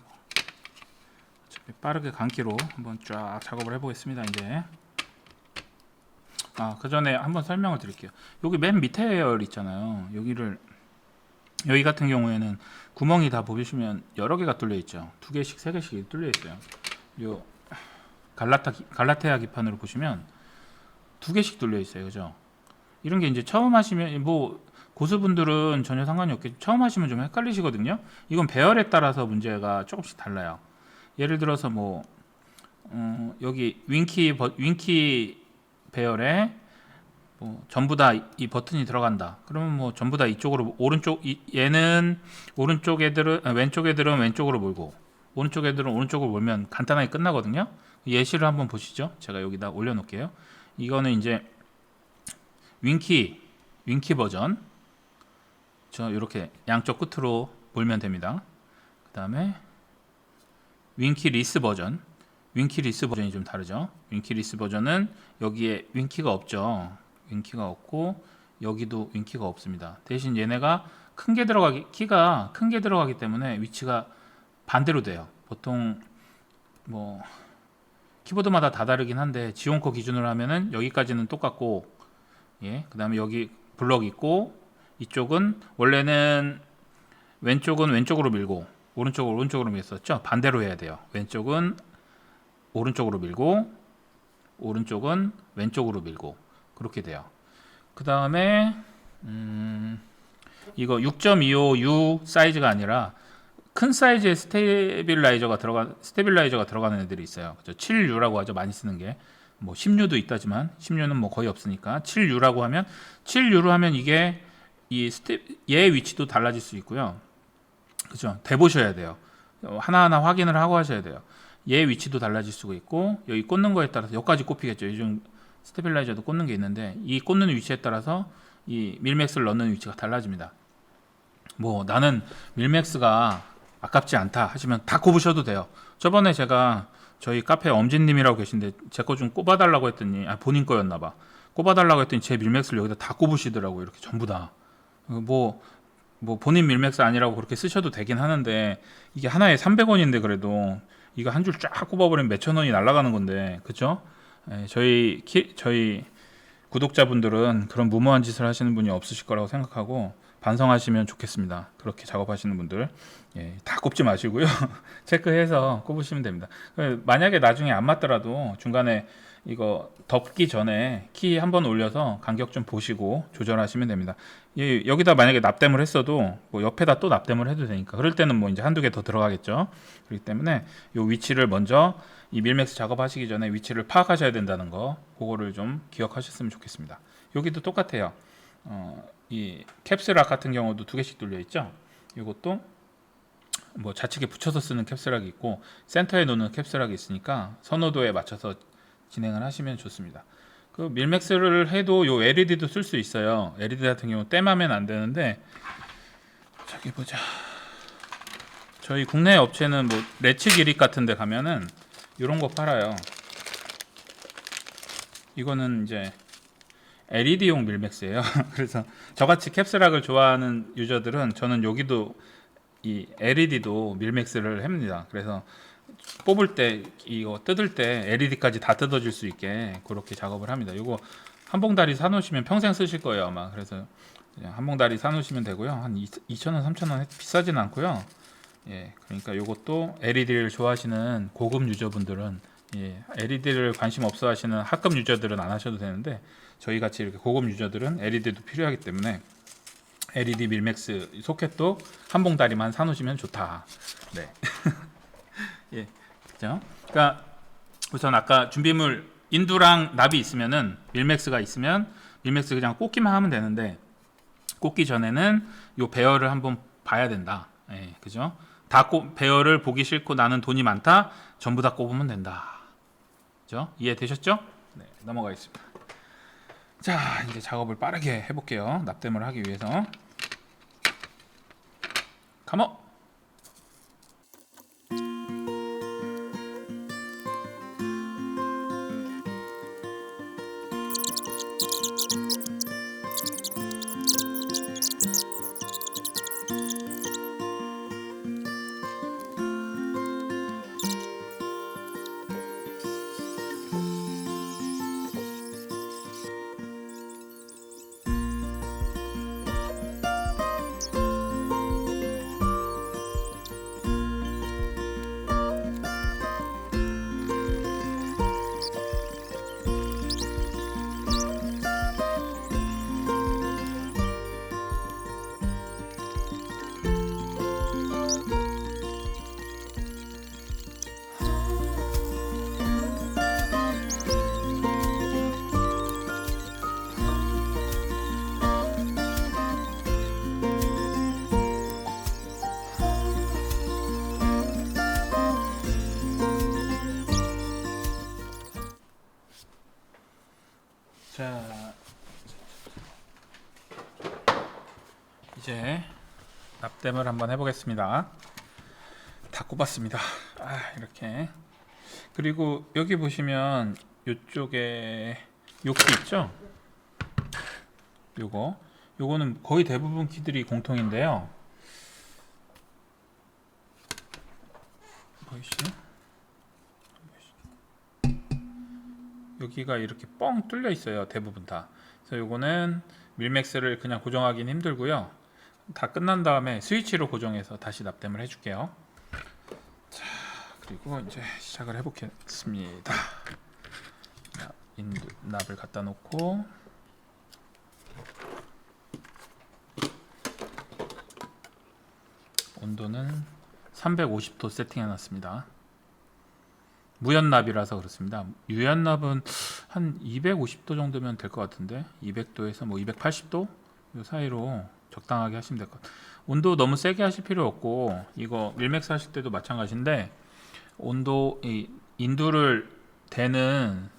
어차피 빠르게 감기로 한번 쫙 작업을 해보겠습니다. 이제 그 전에 한번 설명을 드릴게요. 여기 맨 밑에 열 있잖아요. 여기 같은 경우에는 구멍이 다 보시면 여러 개가 뚫려 있죠. 두 개씩, 세 개씩 뚫려 있어요. 요 갈라테아 기판으로 보시면 두 개씩 뚫려 있어요. 그죠? 이런 게 이제 처음 하시면 뭐 고수분들은 전혀 상관이 없겠죠. 처음 하시면 좀 헷갈리시거든요. 이건 배열에 따라서 문제가 조금씩 달라요. 예를 들어서 뭐 여기 윙키 배열에 뭐 전부 다 이 버튼이 들어간다. 그러면 뭐 전부 다 이쪽으로 얘는 오른쪽 애들은 왼쪽 애들은 왼쪽으로 몰고 오른쪽 애들은 오른쪽으로 몰면 간단하게 끝나거든요. 예시를 한번 보시죠. 제가 여기다 올려놓을게요. 이거는 이제 윙키 버전. 저 이렇게 양쪽 끝으로 몰면 됩니다. 그 다음에 윙키 리스 버전. 윙키 리스 버전이 좀 다르죠. 윙키 리스 버전은 여기에 윙키가 없죠. 윙키가 없고 여기도 윙키가 없습니다. 대신 얘네가 키가 큰 게 들어가기 때문에 위치가 반대로 돼요. 보통 뭐 키보드마다 다 다르긴 한데 지온커 기준으로 하면은 여기까지는 똑같고 그 다음에 여기 블럭 있고 이쪽은 원래는 왼쪽은 왼쪽으로 밀고 오른쪽으로 밀었었죠. 반대로 해야 돼요. 왼쪽은 오른쪽으로 밀고 오른쪽은 왼쪽으로 밀고 그렇게 돼요. 그 다음에 이거 6.25U 사이즈가 아니라 큰 사이즈의 스테빌라이저가 들어가는 애들이 있어요. 그죠? 7U라고 하죠. 많이 쓰는 게. 뭐 10U도 있다지만 10U는 뭐 거의 없으니까 7U라고 하면 7U로 하면 이게 얘의 위치도 달라질 수 있고요. 그죠? 대보셔야 돼요. 하나하나 확인을 하고 하셔야 돼요. 얘의 위치도 달라질 수가 있고 여기 꽂는 거에 따라서 여기까지 꼽히겠죠. 요즘 스테빌라이저도 꽂는 게 있는데 이 꽂는 위치에 따라서 이 밀맥스를 넣는 위치가 달라집니다. 뭐 나는 밀맥스가 아깝지 않다 하시면 다 꼽으셔도 돼요. 저번에 제가 저희 카페 엄진님이라고 계신데 제 거 좀 꼽아달라고 했더니 본인 거였나봐. 꼽아달라고 했더니 제 밀맥스를 여기다 다 꼽으시더라고요. 이렇게 전부 다. 뭐 본인 밀맥스 아니라고 그렇게 쓰셔도 되긴 하는데 이게 하나에 300원인데 그래도 이거 한 줄 쫙 꼽아버리면 몇천 원이 날아가는 건데 그쵸? 저희 구독자분들은 그런 무모한 짓을 하시는 분이 없으실 거라고 생각하고 반성하시면 좋겠습니다. 그렇게 작업하시는 분들 다 꼽지 마시고요. 체크해서 꼽으시면 됩니다. 만약에 나중에 안 맞더라도 중간에 이거 덮기 전에 키 한번 올려서 간격 좀 보시고 조절하시면 됩니다. 여기다 만약에 납땜을 했어도 뭐 옆에다 또 납땜을 해도 되니까 그럴 때는 뭐 이제 한두 개 더 들어가겠죠. 그렇기 때문에 이 위치를 먼저 이 밀맥스 작업하시기 전에 위치를 파악하셔야 된다는 거 그거를 좀 기억하셨으면 좋겠습니다. 여기도 똑같아요. 이 캡슐락 같은 경우도 두 개씩 뚫려 있죠. 이것도 뭐 좌측에 붙여서 쓰는 캡슐락이 있고 센터에 놓는 캡슐락이 있으니까 선호도에 맞춰서 진행을 하시면 좋습니다. 그 밀맥스를 해도 요 LED도 쓸 수 있어요. LED 같은 경우 땜하면 안 되는데 저기 보자. 저희 국내 업체는 뭐 레츠 기립 같은 데 가면은 이런 거 팔아요. 이거는 이제 LED용 밀맥스예요. 그래서 저같이 캡슐락을 좋아하는 유저들은 저는 여기도 이 LED도 밀맥스를 합니다. 그래서 뽑을 때 이거 뜯을 때 LED까지 다 뜯어질 수 있게 그렇게 작업을 합니다. 이거 한 봉다리 사놓으시면 평생 쓰실 거예요 아마. 그래서 그냥 한 봉다리 사놓으시면 되고요. 한 2,000원, 3,000원 비싸진 않고요. 그러니까 이것도 LED를 좋아하시는 고급 유저분들은 LED를 관심 없어 하시는 하급 유저들은 안 하셔도 되는데 저희 같이 이렇게 고급 유저들은 LED도 필요하기 때문에 LED 밀맥스 소켓도 한 봉다리만 사놓으시면 좋다. 네. 그죠? 그러니까 우선 아까 준비물 인두랑 납이 있으면은 밀맥스가 있으면 밀맥스 그냥 꽂기만 하면 되는데 꽂기 전에는 요 배열을 한번 봐야 된다. 그죠? 배열을 보기 싫고 나는 돈이 많다. 전부 다 꼽으면 된다. 그죠? 이해되셨죠? 네, 넘어가겠습니다. 자, 이제 작업을 빠르게 해볼게요. 납땜을 하기 위해서. 감어. 자, 이제 납땜을 한번 해보겠습니다. 다 꼽았습니다. 이렇게. 그리고 여기 보시면 이쪽에 요키 있죠? 요거는 거의 대부분 키들이 공통인데요. 보이시죠? 여기가 이렇게 뻥 뚫려 있어요. 대부분 다. 그래서 요거는 밀맥스를 그냥 고정하기는 힘들고요. 다 끝난 다음에 스위치로 고정해서 다시 납땜을 해줄게요. 그리고 이제 시작을 해보겠습니다. 납을 갖다 놓고 온도는 350도 세팅해 놨습니다. 무연납이라서 그렇습니다. 유연납은 한 250도 정도면 될 것 같은데 200도에서 뭐 280도 이 사이로 적당하게 하시면 될 것 같아요. 온도 너무 세게 하실 필요 없고, 이거 밀맥스 하실 때도 마찬가지인데 온도 인도를 대는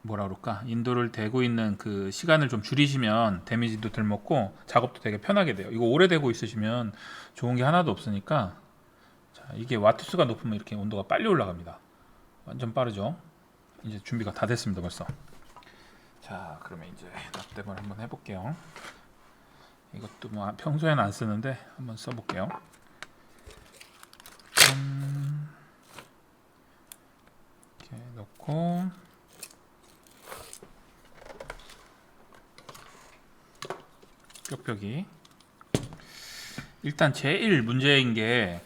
뭐라 그럴까, 인도를 대고 있는 그 시간을 좀 줄이시면 데미지도 덜 먹고 작업도 되게 편하게 돼요. 이거 오래 대고 있으시면 좋은 게 하나도 없으니까. 자, 이게 와트수가 높으면 이렇게 온도가 빨리 올라갑니다. 완전 빠르죠. 이제 준비가 다 됐습니다 벌써. 자, 그러면 이제 납땜을 한번 해볼게요. 이것도 뭐 평소에는 안 쓰는데 한번 써볼게요. 이렇게 넣고 뾱뾱이. 일단 제일 문제인 게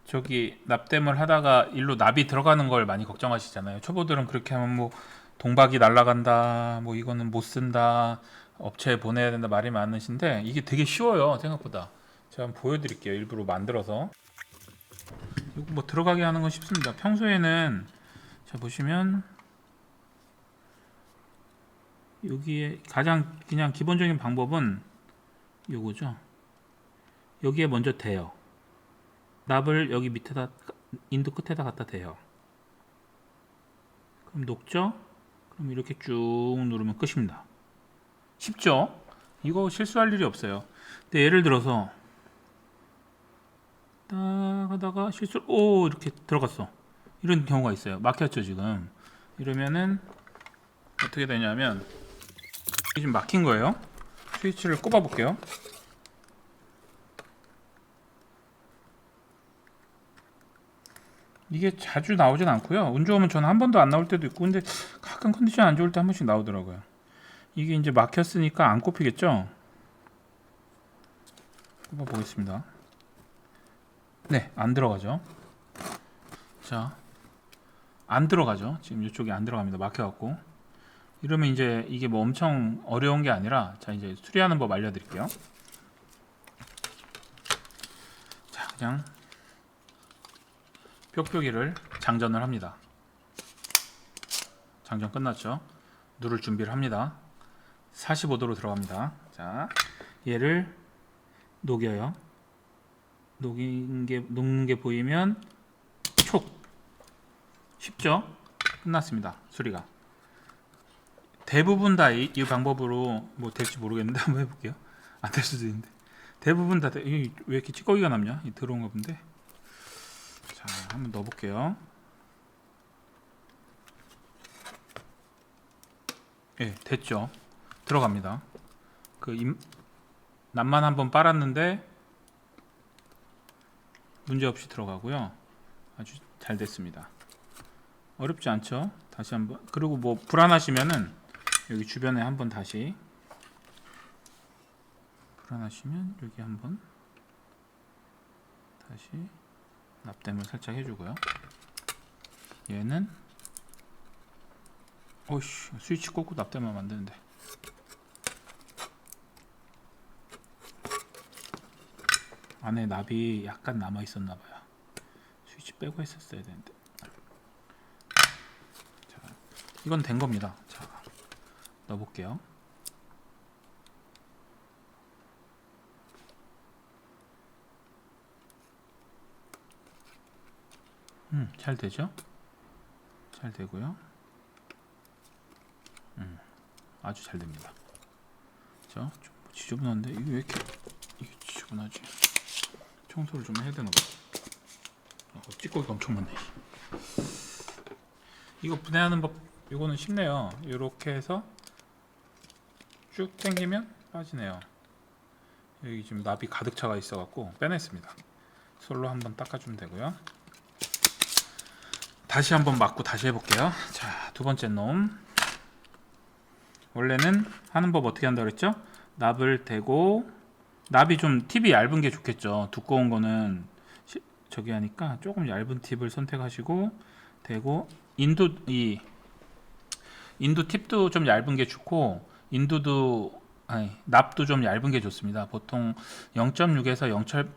저기 납땜을 하다가 일로 납이 들어가는 걸 많이 걱정하시잖아요. 초보들은 그렇게 하면 뭐 동박이 날아간다, 뭐 이거는 못 쓴다, 업체에 보내야 된다 말이 많으신데 이게 되게 쉬워요 생각보다. 제가 한번 보여드릴게요. 일부러 만들어서. 이거 뭐 들어가게 하는 건 쉽습니다. 평소에는 자 보시면 여기에 가장 그냥 기본적인 방법은 요거죠. 여기에 먼저 대요. 납을 여기 밑에다, 인도 끝에다 갖다 대요. 그럼 녹죠? 그럼 이렇게 쭉 누르면 끝입니다. 쉽죠? 이거 실수할 일이 없어요. 근데 예를 들어서 딱 하다가 오 이렇게 들어갔어. 이런 경우가 있어요. 막혔죠 지금. 이러면은 어떻게 되냐면 이게 지금 막힌 거예요. 스위치를 꼽아 볼게요. 이게 자주 나오진 않고요. 운 좋으면 저는 한 번도 안 나올 때도 있고, 근데 가끔 컨디션 안 좋을 때 한 번씩 나오더라고요. 이게 이제 막혔으니까 안 꼽히겠죠? 꼽아 보겠습니다. 네, 안 들어가죠. 자, 안 들어가죠. 지금 이쪽이 안 들어갑니다. 막혀갖고. 이러면 이제 이게 뭐 엄청 어려운 게 아니라, 자 이제 수리하는 법 알려드릴게요. 자, 그냥 뾱뾱이를 장전을 합니다. 장전 끝났죠? 누를 준비를 합니다. 45도로 들어갑니다. 자, 얘를 녹여요. 녹는 게 보이면 촉. 쉽죠? 끝났습니다. 수리가. 대부분 다 이 방법으로 뭐 될지 모르겠는데 한번 해볼게요. 안 될 수도 있는데 대부분 다 왜 이렇게 찌꺼기가 남냐? 이 더러운가 본데. 자, 한번 넣어볼게요. 예, 됐죠. 들어갑니다. 납만 한번 빨았는데 문제없이 들어가고요. 아주 잘 됐습니다. 어렵지 않죠? 다시 한번. 그리고 뭐 불안하시면은 여기 주변에 한번 다시, 불안하시면 여기 한번 다시 납땜을 살짝 해주고요. 얘는 오씨, 스위치 꽂고 납땜하면 안 되는데. 안에 납이 약간 남아 있었나봐요. 스위치 빼고 했었어야 되는데. 자, 이건 된 겁니다. 자, 넣어볼게요. 잘 되죠? 잘 되고요. 아주 잘 됩니다. 자, 좀 지저분한데 이게 왜 이렇게 이게 지저분하지? 청소를 좀 해야 되나 봐. 찌꺼기가 엄청 많네. 이거 분해하는 법, 이거는 쉽네요. 이렇게 해서 쭉 당기면 빠지네요. 여기 지금 납이 가득 차가 있어갖고 빼냈습니다. 솔로 한번 닦아주면 되고요. 다시 한번 막고 다시 해볼게요. 자, 두 번째 놈. 원래는 하는 법 어떻게 한다 그랬죠? 납을 대고, 납이 좀 팁이 얇은 게 좋겠죠. 두꺼운 거는 저기 하니까 조금 얇은 팁을 선택하시고 되고 인도 팁도 좀 얇은 게 좋고 인도도 아니 납도 좀 얇은 게 좋습니다. 보통 0.6에서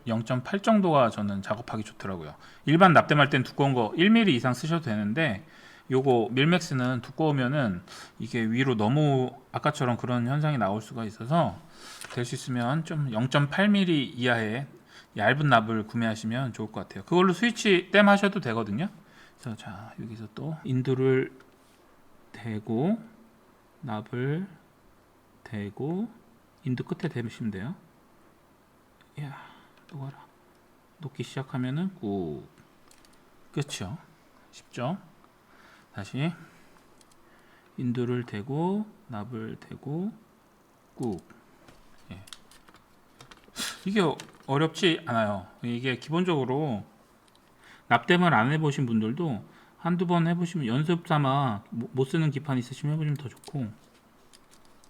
0.8 정도가 저는 작업하기 좋더라고요. 일반 납땜할 땐 두꺼운 거 1mm 이상 쓰셔도 되는데 요거 밀맥스는 두꺼우면은 이게 위로 너무 아까처럼 그런 현상이 나올 수가 있어서 될 수 있으면 좀 0.8mm 이하의 얇은 납을 구매하시면 좋을 것 같아요. 그걸로 스위치 땜 하셔도 되거든요. 그래서 자 여기서 또 인두를 대고 납을 대고 인두 끝에 대시면 돼요. 야 녹아라. 녹기 시작하면은 꾹 끝이요. 쉽죠? 다시 인두를 대고 납을 대고 꾹. 예. 이게 어렵지 않아요. 이게 기본적으로 납땜을 안 해보신 분들도 한두 번 해보시면 연습 삼아 못 쓰는 기판 있으시면 해보시면 더 좋고.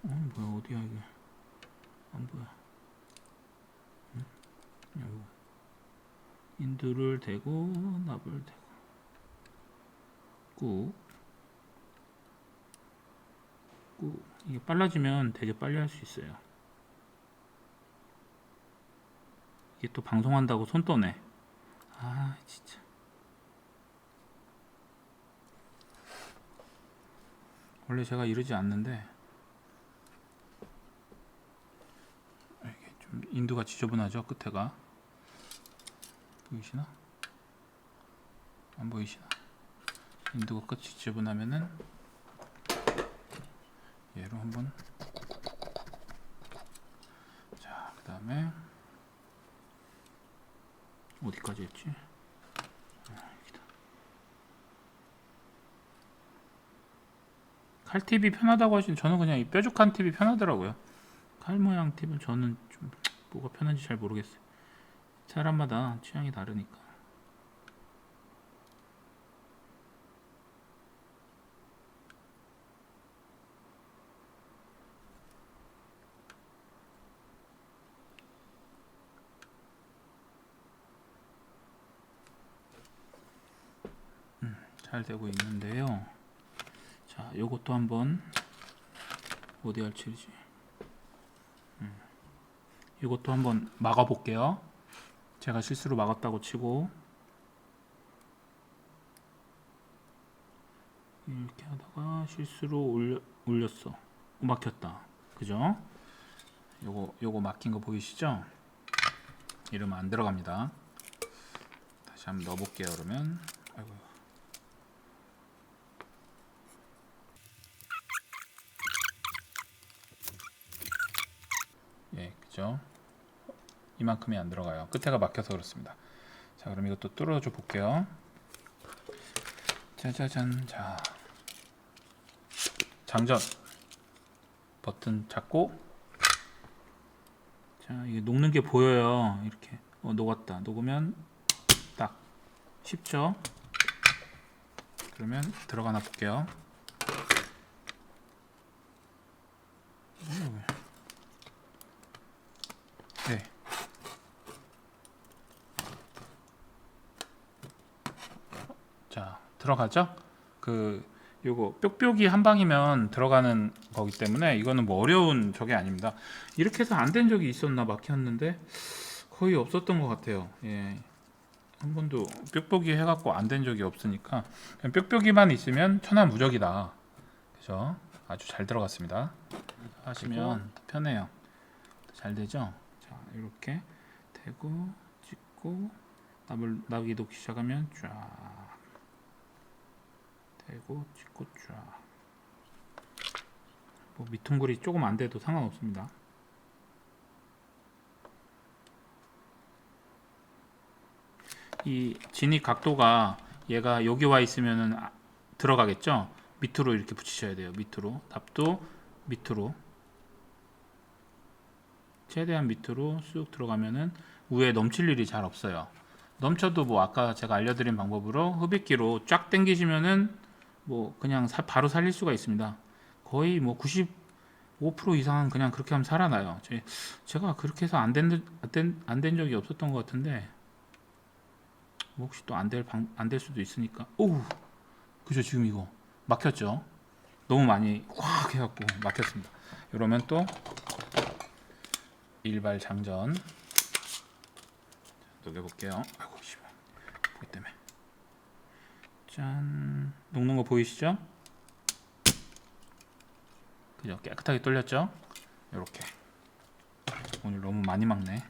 뭐야 어디야 이게 안 보여. 여기 인두를 대고 납을 대고 꾹 이게 빨라지면 되게 빨리 할 수 있어요. 이게 또 방송한다고 손 떠네. 아 진짜. 원래 제가 이러지 않는데 이게 좀 인두가 지저분하죠. 끝에가 보이시나? 안 보이시나? 인두가 끝이 지저분하면은 얘로 한번 자 그 다음에 어디까지 했지? 여기다. 칼팁이 편하다고 하시는 저는 그냥 이 뾰족한 팁이 편하더라고요. 칼 모양 팁은 저는 좀 뭐가 편한지 잘 모르겠어요. 사람마다 취향이 다르니까. 잘 되고 있는데요. 자, 요것도 한번 어디 할지지. 이것도 한번 막아 볼게요. 제가 실수로 막았다고 치고 이렇게 하다가 실수로 올렸어. 막혔다. 그죠? 요거 막힌 거 보이시죠? 이러면 안 들어갑니다. 다시 한번 넣어 볼게요. 그러면 아이고. 예, 그죠? 이만큼이 안 들어가요. 끝에가 막혀서 그렇습니다. 자, 그럼 이것도 뚫어줘 볼게요. 짜자잔. 자, 장전 버튼 잡고 자, 이게 녹는 게 보여요. 이렇게 녹았다. 녹으면 딱 쉽죠? 그러면 들어가나 볼게요. 네. 자, 들어가죠? 요거 뾱뾱이 한 방이면 들어가는 거기 때문에 이거는 뭐 어려운 저게 아닙니다. 이렇게 해서 안 된 적이 있었나 막혔는데 거의 없었던 것 같아요. 예. 한 번도 뾱뾱이 해갖고 안 된 적이 없으니까 그냥 뾱뾱이만 있으면 천하무적이다. 그죠? 아주 잘 들어갔습니다. 하시면 편해요. 잘 되죠? 자, 이렇게 대고 찍고 나기 녹기 시작하면 쫙 대고 찍고 쫙. 뭐 밑둥글이 조금 안 돼도 상관없습니다. 이 진입 각도가 얘가 여기 와 있으면은 들어가겠죠? 밑으로 이렇게 붙이셔야 돼요. 밑으로 납도 밑으로 최대한 밑으로 쑥 들어가면은 위에 넘칠 일이 잘 없어요. 넘쳐도 뭐 아까 제가 알려드린 방법으로 흡입기로 쫙 당기시면은 뭐 그냥 바로 살릴 수가 있습니다. 거의 뭐 95% 이상은 그냥 그렇게 하면 살아나요. 제가 그렇게 해서 안 된 적이 없었던 것 같은데 뭐 혹시 또 안 될 수도 있으니까. 오, 그죠? 지금 이거 막혔죠? 너무 많이 확 해갖고 막혔습니다. 이러면 또 일발 장전 녹여볼게요. 아이고 씨발, 보기 때문에. 짠, 녹는 거 보이시죠? 그죠? 깨끗하게 뚫렸죠? 이렇게. 오늘 너무 많이 막네.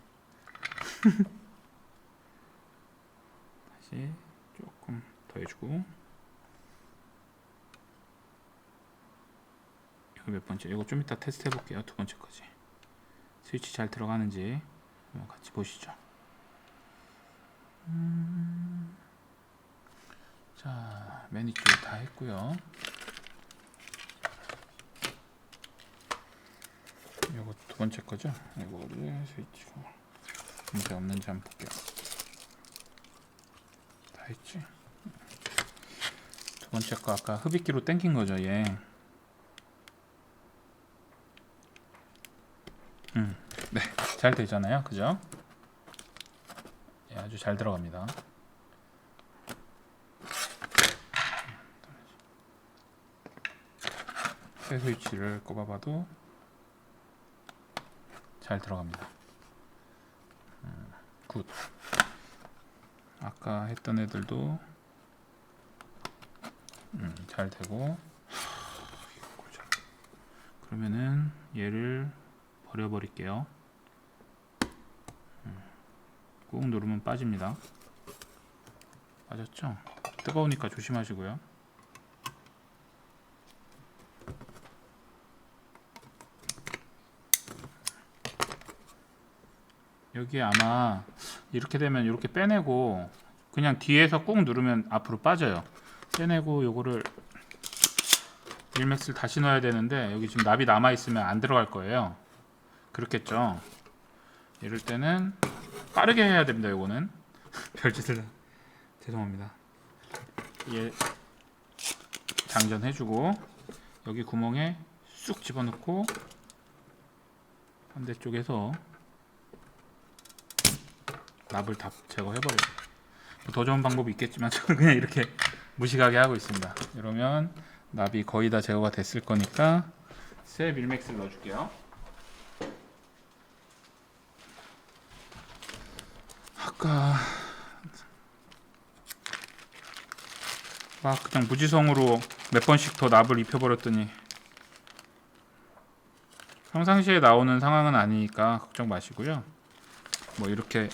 다시 조금 더 해주고. 이거 몇 번째? 이거 좀 이따 테스트 해볼게요. 두 번째까지 스위치 잘 들어가는지 한번 같이 보시죠. 자, 맨 이쪽 다 했고요. 이거 두 번째 거죠? 이거를 스위치가 문제 없는지 한번 볼게요. 다 했지? 두 번째 거 아까 흡입기로 당긴 거죠, 얘. 네, 잘 되잖아요, 그죠? 예, 아주 잘 들어갑니다. 새 스위치를 꼽아봐도 잘 들어갑니다. 굿. 아까 했던 애들도 잘 되고. 그러면은 얘를 버려버릴게요. 꾹 누르면 빠집니다. 빠졌죠? 뜨거우니까 조심하시고요. 여기 아마 이렇게 되면 이렇게 빼내고 그냥 뒤에서 꾹 누르면 앞으로 빠져요. 빼내고 요거를 밀맥스를 다시 넣어야 되는데 여기 지금 납이 남아 있으면 안 들어갈 거예요. 그렇겠죠? 이럴 때는 빠르게 해야 됩니다. 요거는 별짓을 죄송합니다. 얘 장전해주고 여기 구멍에 쑥 집어넣고 반대쪽에서 납을 다 제거해버려요. 더 좋은 방법이 있겠지만 저는 그냥 이렇게 무식하게 하고 있습니다. 이러면 납이 거의 다 제거가 됐을 거니까 새 밀맥스를 넣어줄게요. 아까 막 그냥 무지성으로 몇 번씩 더 납을 입혀버렸더니 평상시에 나오는 상황은 아니니까 걱정 마시고요. 뭐 이렇게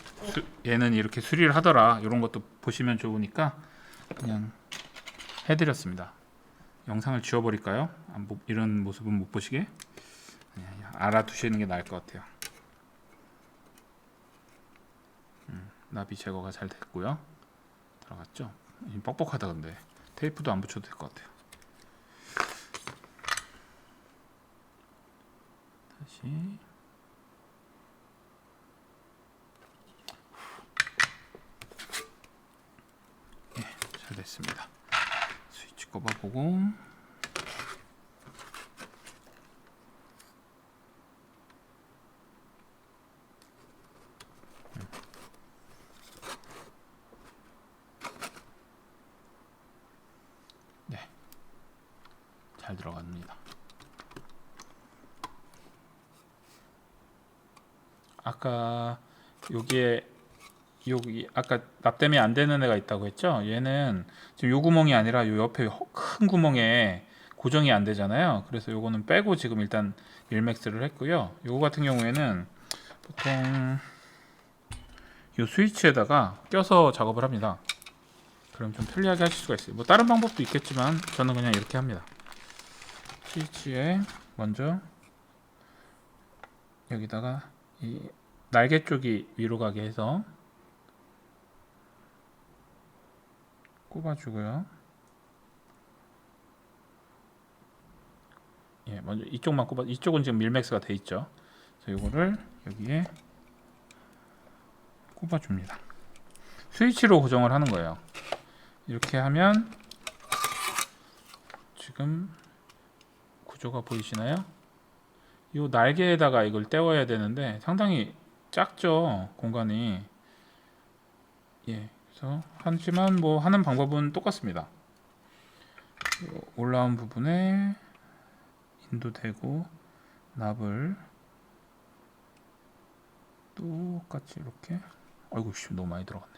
얘는 이렇게 수리를 하더라 이런 것도 보시면 좋으니까 그냥 해드렸습니다. 영상을 지워버릴까요? 이런 모습은 못 보시게 알아두시는 게 나을 것 같아요. 납이 제거가 잘 됐고요. 들어갔죠? 뻑뻑하다. 근데 테이프도 안 붙여도 될 것 같아요. 다시 잘 됐습니다. 스위치 꼽아보고 네, 잘 들어갑니다. 아까 여기 아까 납땜이 안 되는 애가 있다고 했죠? 얘는 지금 요 구멍이 아니라 요 옆에 큰 구멍에 고정이 안 되잖아요. 그래서 요거는 빼고 지금 일단 밀맥스를 했고요. 요거 같은 경우에는 보통 요 스위치에다가 껴서 작업을 합니다. 그럼 좀 편리하게 하실 수가 있어요. 뭐 다른 방법도 있겠지만 저는 그냥 이렇게 합니다. 스위치에 먼저 여기다가 이 날개 쪽이 위로 가게 해서 꼽아주고요. 예, 먼저 이쪽만 꼽아. 이쪽은 지금 밀맥스가 돼 있죠. 그래서 이거를 여기에 꼽아줍니다. 스위치로 고정을 하는 거예요. 이렇게 하면 지금 구조가 보이시나요? 이 날개에다가 이걸 떼워야 되는데 상당히 작죠, 공간이. 예, 그래서 하지만 뭐 하는 방법은 똑같습니다. 올라온 부분에 인도되고 납을 똑같이 이렇게, 아이고 씨, 너무 많이 들어갔네.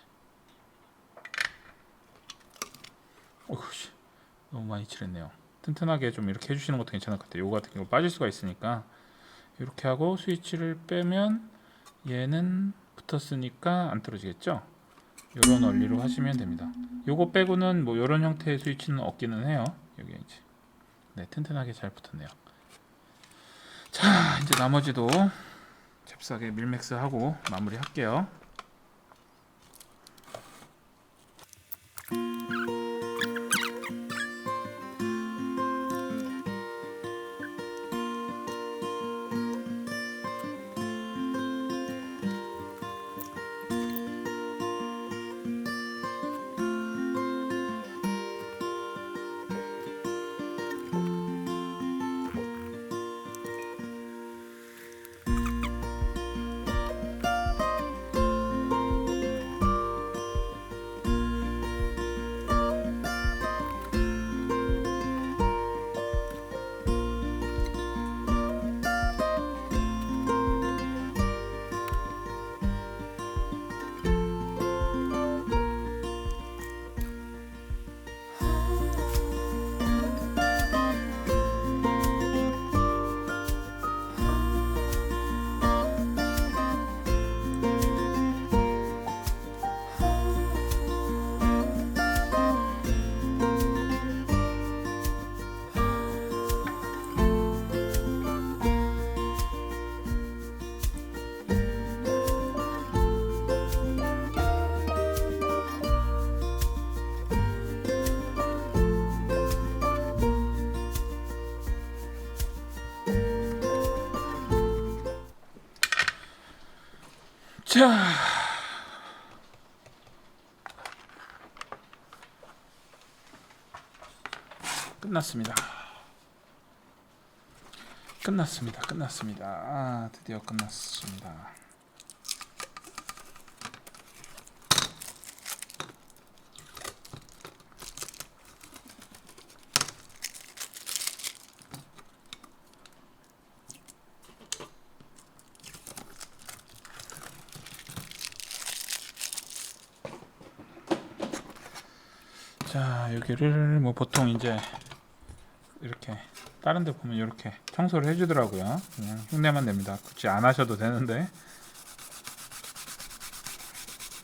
아이고 씨, 너무 많이 칠했네요. 튼튼하게 좀 이렇게 해주시는 것도 괜찮을 것 같아요. 요거 같은 경우 빠질 수가 있으니까 이렇게 하고 스위치를 빼면 얘는 붙었으니까 안 떨어지겠죠. 요런 원리로 하시면 됩니다. 요거 빼고는 뭐 요런 형태의 스위치는 없기는 해요. 여기 이제 네, 튼튼하게 잘 붙었네요. 자, 이제 나머지도 잽싸게 밀맥스 하고 마무리 할게요. 자, 끝났습니다. 끝났습니다. 아, 드디어 끝났습니다. 자, 여기를 뭐 보통 이제 이렇게 다른 데 보면 이렇게 청소를 해주더라고요. 그냥 흉내만 냅니다. 굳이 안 하셔도 되는데.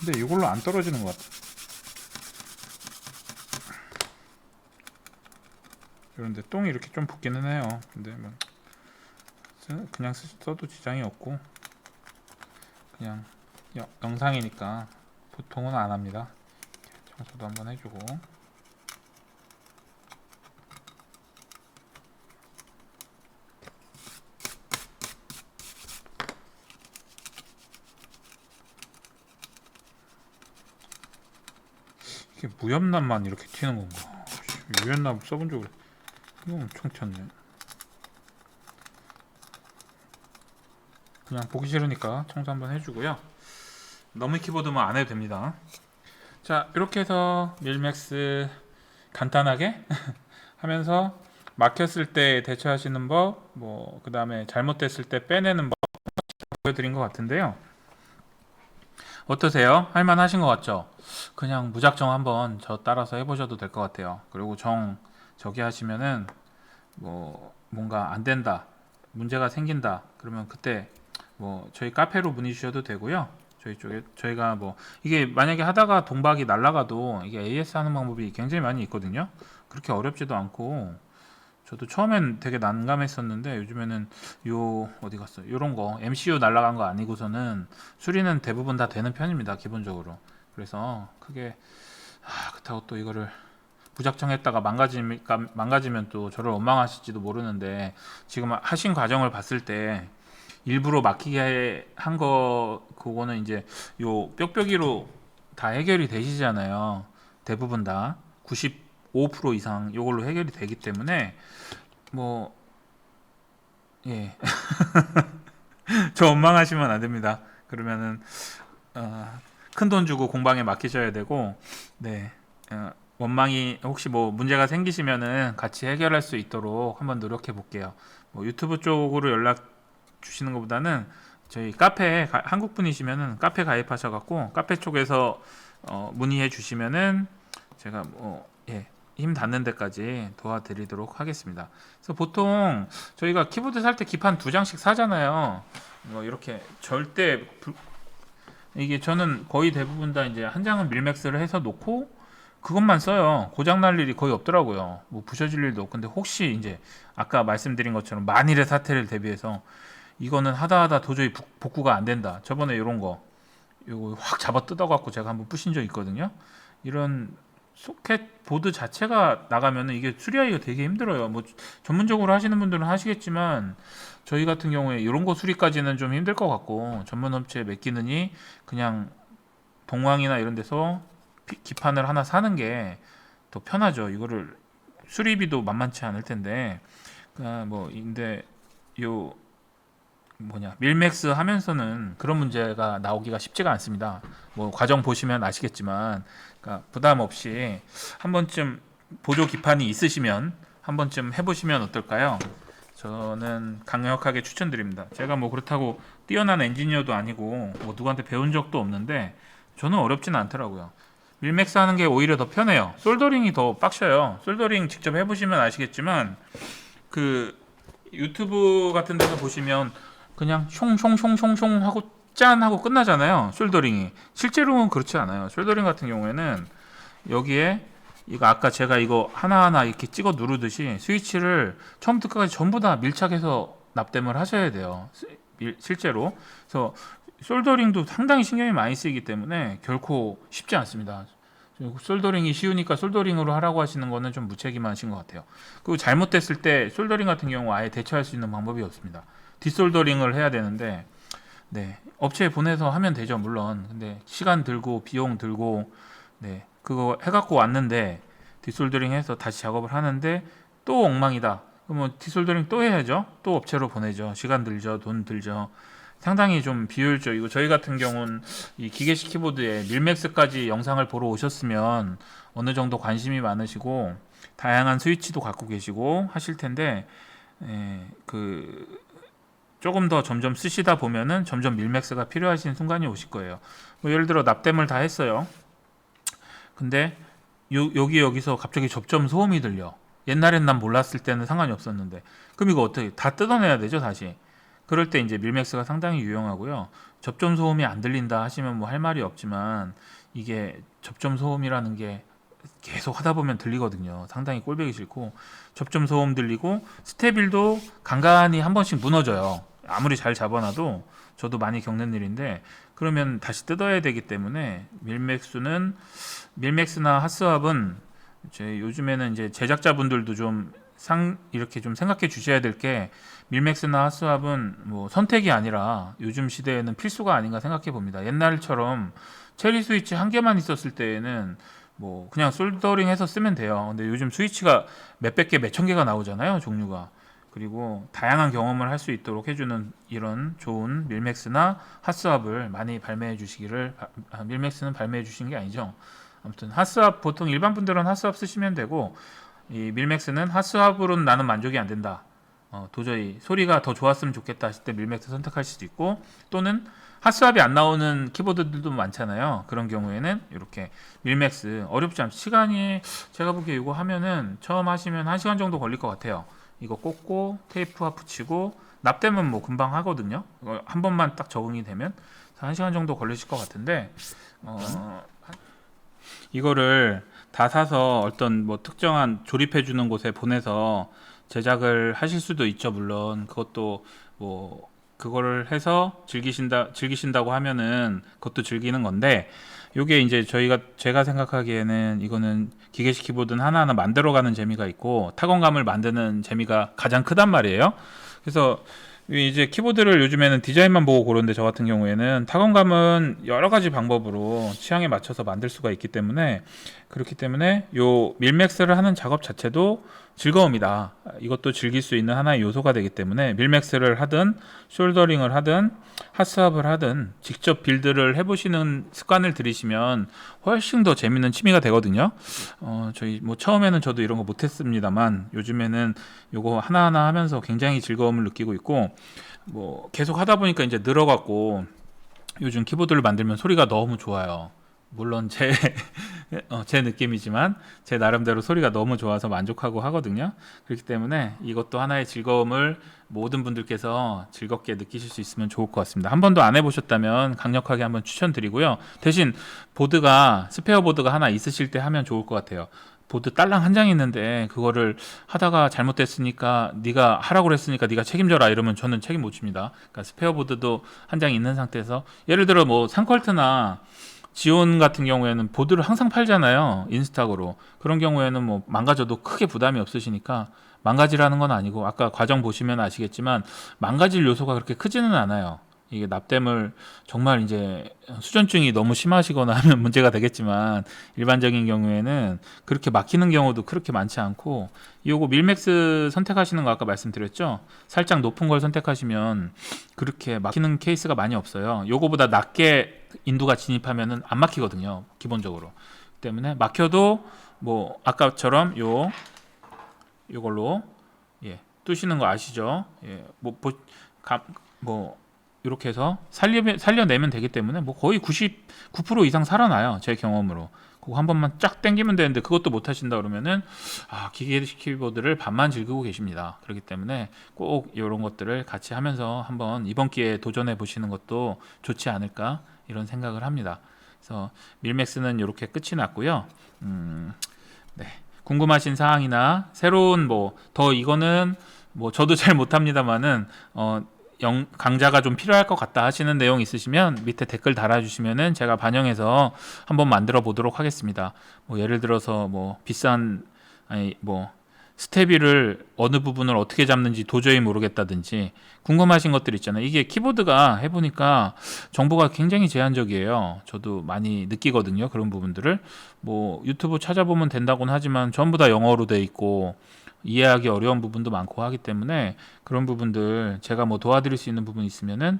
근데 이걸로 안 떨어지는 것 같아요. 이런데 똥이 이렇게 좀 붙기는 해요. 근데 뭐 그냥 써도 지장이 없고, 그냥 영상이니까 보통은 안 합니다. 청소도 한번 해주고. 이게 무엽납만 이렇게 튀는 건가? 유연납 써본 적을, 이거 엄청 튀었네. 그냥 보기 싫으니까 청소 한번 해주고요. 너무 키보드만 안 해도 됩니다. 자, 이렇게 해서 밀맥스 간단하게 하면서 막혔을 때 대처하시는 법, 뭐 그 다음에 잘못됐을 때 빼내는 법 보여드린 것 같은데요. 어떠세요? 할만하신 것 같죠? 그냥 무작정 한번 저 따라서 해보셔도 될 것 같아요. 그리고 저기 하시면은 뭐 뭔가 안 된다, 문제가 생긴다, 그러면 그때 뭐 저희 카페로 문의 주셔도 되고요. 저희 쪽에 저희가 뭐 이게 만약에 하다가 동박이 날라가도 이게 AS 하는 방법이 굉장히 많이 있거든요. 그렇게 어렵지도 않고, 저도 처음엔 되게 난감했었는데 요즘에는 요 어디 갔어? 요런 거 MCU 날라간 거 아니고서는 수리는 대부분 다 되는 편입니다. 기본적으로. 그래서 크게 그렇다고 또 이거를 무작정 했다가 망가지면 또 저를 원망하실지도 모르는데, 지금 하신 과정을 봤을 때 일부러 막히게 한 거, 그거는 이제 요 뾱뾱이로 다 해결이 되시잖아요. 대부분 다 95% 이상 요걸로 해결이 되기 때문에 뭐 예. 저 원망하시면 안 됩니다. 그러면은 큰 돈 주고 공방에 맡기셔야 되고, 네. 원망이 혹시 뭐 문제가 생기시면은 같이 해결할 수 있도록 한번 노력해 볼게요. 뭐 유튜브 쪽으로 연락 주시는 것보다는 저희 카페 한국 분이시면은 카페 가입하셔 갖고 카페 쪽에서 문의해 주시면은 제가 힘 닿는 데까지 도와드리도록 하겠습니다. 그래서 보통 저희가 키보드 살 때 기판 2장씩 사잖아요. 이렇게 이게 저는 거의 대부분 다 이제 한 장은 밀맥스를 해서 놓고 그것만 써요. 고장 날 일이 거의 없더라고요. 뭐 부셔질 일도 없고. 근데 혹시 이제 아까 말씀드린 것처럼 만일의 사태를 대비해서 이거는 하다 도저히 복구가 안 된다. 저번에 요거 확 잡아 뜯어갖고 제가 한번 부신 적 있거든요. 이런 소켓 보드 자체가 나가면은 이게 수리하기가 되게 힘들어요. 뭐 전문적으로 하시는 분들은 하시겠지만 저희 같은 경우에 이런 거 수리까지는 좀 힘들 것 같고 전문 업체에 맡기느니 그냥 동왕이나 이런 데서 기판을 하나 사는 게 더 편하죠. 이거를 수리비도 만만치 않을 텐데 근데 요 밀맥스 하면서는 그런 문제가 나오기가 쉽지가 않습니다. 뭐 과정 보시면 아시겠지만 부담 없이 한 번쯤 보조 기판이 있으시면 한 번쯤 해보시면 어떨까요? 저는 강력하게 추천드립니다. 제가 뭐 그렇다고 뛰어난 엔지니어도 아니고 뭐 누구한테 배운 적도 없는데 저는 어렵지는 않더라고요. 밀맥스 하는 게 오히려 더 편해요. 솔더링이 더 빡셔요. 솔더링 직접 해보시면 아시겠지만 그 유튜브 같은 데서 보시면 그냥 숑숑숑숑숑 하고 짠 하고 끝나잖아요. 솔더링이. 실제로는 그렇지 않아요. 솔더링 같은 경우에는 여기에 이거 아까 제가 이거 하나하나 이렇게 찍어 누르듯이 스위치를 처음부터 끝까지 전부 다 밀착해서 납땜을 하셔야 돼요. 실제로. 그래서 솔더링도 상당히 신경이 많이 쓰이기 때문에 결코 쉽지 않습니다. 솔더링이 쉬우니까 솔더링으로 하라고 하시는 거는 좀 무책임하신 것 같아요. 그리고 잘못됐을 때 솔더링 같은 경우 아예 대처할 수 있는 방법이 없습니다. 뒷솔더링을 해야 되는데 업체에 보내서 하면 되죠, 물론. 근데 시간 들고 비용 들고 그거 해갖고 왔는데 뒷솔더링 해서 다시 작업을 하는데 또 엉망이다. 그러면 뒷솔더링 또 해야죠. 또 업체로 보내죠. 시간 들죠, 돈 들죠. 상당히 좀 비효율적이고 저희 같은 경우는 이 기계식 키보드에 밀맥스까지 영상을 보러 오셨으면 어느 정도 관심이 많으시고 다양한 스위치도 갖고 계시고 하실 텐데 조금 더 점점 쓰시다 보면은 점점 밀맥스가 필요하신 순간이 오실 거예요. 뭐 예를 들어 납땜을 다 했어요. 근데 여기서 갑자기 접점 소음이 들려. 옛날엔 난 몰랐을 때는 상관이 없었는데 그럼 이거 어떻게 다 뜯어내야 되죠, 다시. 그럴 때 이제 밀맥스가 상당히 유용하고요. 접점 소음이 안 들린다 하시면 뭐 할 말이 없지만 이게 접점 소음이라는 게 계속 하다 보면 들리거든요. 상당히 꼴보기 싫고 접점 소음 들리고 스테빌도 간간히 한 번씩 무너져요. 아무리 잘 잡아놔도 저도 많이 겪는 일인데 그러면 다시 뜯어야 되기 때문에 밀맥스나 핫스왑은 요즘에는 이제 제작자분들도 좀 이렇게 좀 생각해 주셔야 될 게 밀맥스나 핫스왑은 뭐 선택이 아니라 요즘 시대에는 필수가 아닌가 생각해 봅니다. 옛날처럼 체리 스위치 한 개만 있었을 때에는 뭐 그냥 솔더링 해서 쓰면 돼요. 근데 요즘 스위치가 몇백 개, 몇천 개가 나오잖아요, 종류가. 그리고 다양한 경험을 할 수 있도록 해주는 이런 좋은 밀맥스나 핫스왑을 많이 발매해 주시기를 밀맥스는 발매해 주시는 게 아니죠. 아무튼 핫스왑 보통 일반 분들은 핫스왑 쓰시면 되고 이 밀맥스는 핫스왑으로는 나는 만족이 안 된다. 도저히 소리가 더 좋았으면 좋겠다 하실 때 밀맥스 선택할 수도 있고 또는 핫스왑이 안 나오는 키보드들도 많잖아요. 그런 경우에는 이렇게 밀맥스 어렵지 않죠. 시간이 제가 보기에 이거 하면은 처음 하시면 1시간 정도 걸릴 것 같아요. 이거 꽂고 테이프와 붙이고 납땜은 뭐 금방 하거든요. 한 번만 딱 적응이 되면 1시간 정도 걸리실 것 같은데 이거를 다 사서 어떤 뭐 특정한 조립해 주는 곳에 보내서 제작을 하실 수도 있죠. 물론 그것도 뭐 그거를 해서 즐기신다고 하면은 그것도 즐기는 건데 요게 이제 제가 생각하기에는 이거는 기계식 키보드는 하나하나 만들어가는 재미가 있고 타건감을 만드는 재미가 가장 크단 말이에요. 그래서 이제 키보드를 요즘에는 디자인만 보고 고르는데 저 같은 경우에는 타건감은 여러 가지 방법으로 취향에 맞춰서 만들 수가 있기 때문에 그렇기 때문에 요 밀맥스를 하는 작업 자체도 즐거움이다. 이것도 즐길 수 있는 하나의 요소가 되기 때문에 밀맥스를 하든 숄더링을 하든 핫스왑을 하든 직접 빌드를 해보시는 습관을 들이시면 훨씬 더 재밌는 취미가 되거든요. 저희 뭐 처음에는 저도 이런 거 못했습니다만 요즘에는 요거 하나하나 하면서 굉장히 즐거움을 느끼고 있고, 뭐 계속 하다 보니까 이제 늘어갖고 요즘 키보드를 만들면 소리가 너무 좋아요. 물론 제 느낌이지만 제 나름대로 소리가 너무 좋아서 만족하고 하거든요. 그렇기 때문에 이것도 하나의 즐거움을 모든 분들께서 즐겁게 느끼실 수 있으면 좋을 것 같습니다. 한 번도 안 해보셨다면 강력하게 한번 추천드리고요. 대신 스페어 보드가 하나 있으실 때 하면 좋을 것 같아요. 보드 딸랑 한 장 있는데 그거를 하다가 잘못됐으니까 네가 하라고 그랬으니까 네가 책임져라 이러면 저는 책임 못 집니다. 그러니까 스페어 보드도 한 장 있는 상태에서, 예를 들어 뭐 상컬트나 지온 같은 경우에는 보드를 항상 팔잖아요, 인스탁으로. 그런 경우에는 뭐 망가져도 크게 부담이 없으시니까, 망가지라는 건 아니고 아까 과정 보시면 아시겠지만 망가질 요소가 그렇게 크지는 않아요. 이게 납땜을 정말 이제 수전증이 너무 심하시거나 하면 문제가 되겠지만, 일반적인 경우에는 그렇게 막히는 경우도 그렇게 많지 않고, 요거 밀맥스 선택하시는 거 아까 말씀드렸죠? 살짝 높은 걸 선택하시면 그렇게 막히는 케이스가 많이 없어요. 요거보다 낮게 인두가 진입하면은 안 막히거든요, 기본적으로. 때문에 막혀도 뭐 아까처럼 요걸로 뚜시는 거 아시죠? 뭐 이렇게 해서 살려내면 되기 때문에 뭐 거의 99% 이상 살아나요, 제 경험으로. 그거 한 번만 쫙 당기면 되는데 그것도 못 하신다 그러면은 기계 키보드를 반만 즐기고 계십니다. 그렇기 때문에 꼭 이런 것들을 같이 하면서 한번 이번 기회에 도전해 보시는 것도 좋지 않을까, 이런 생각을 합니다. 그래서 밀맥스는 이렇게 끝이 났고요. 네. 궁금하신 사항이나 새로운 더 이거는 저도 잘 못합니다만은 강좌가 좀 필요할 것 같다 하시는 내용 있으시면 밑에 댓글 달아주시면은 제가 반영해서 한번 만들어 보도록 하겠습니다. 예를 들어서 비싼 스테비를 어느 부분을 어떻게 잡는지 도저히 모르겠다든지 궁금하신 것들 있잖아요. 이게 키보드가 해보니까 정보가 굉장히 제한적이에요. 저도 많이 느끼거든요, 그런 부분들을. 유튜브 찾아보면 된다고는 하지만 전부 다 영어로 돼 있고 이해하기 어려운 부분도 많고 하기 때문에, 그런 부분들 제가 도와드릴 수 있는 부분 있으면은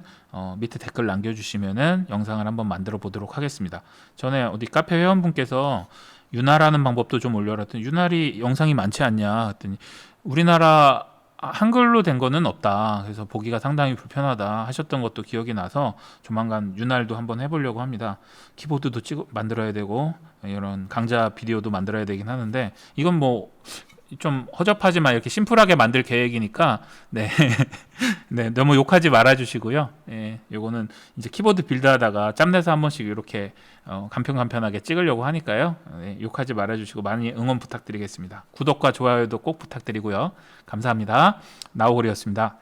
밑에 댓글 남겨주시면은 영상을 한번 만들어 보도록 하겠습니다. 전에 어디 카페 회원분께서 윤활하는 방법도 좀 올려라 했더니, 윤활이 영상이 많지 않냐 했더니 우리나라 한글로 된 거는 없다, 그래서 보기가 상당히 불편하다 하셨던 것도 기억이 나서 조만간 윤활도 한번 해보려고 합니다. 키보드도 만들어야 되고 이런 강좌 비디오도 만들어야 되긴 하는데, 이건 좀 허접하지만 이렇게 심플하게 만들 계획이니까 네, 네, 너무 욕하지 말아주시고요. 요거는 이제 키보드 빌드하다가 짬내서 한 번씩 이렇게 간편간편하게 찍으려고 하니까요. 욕하지 말아주시고 많이 응원 부탁드리겠습니다. 구독과 좋아요도 꼭 부탁드리고요. 감사합니다. 나우글이었습니다.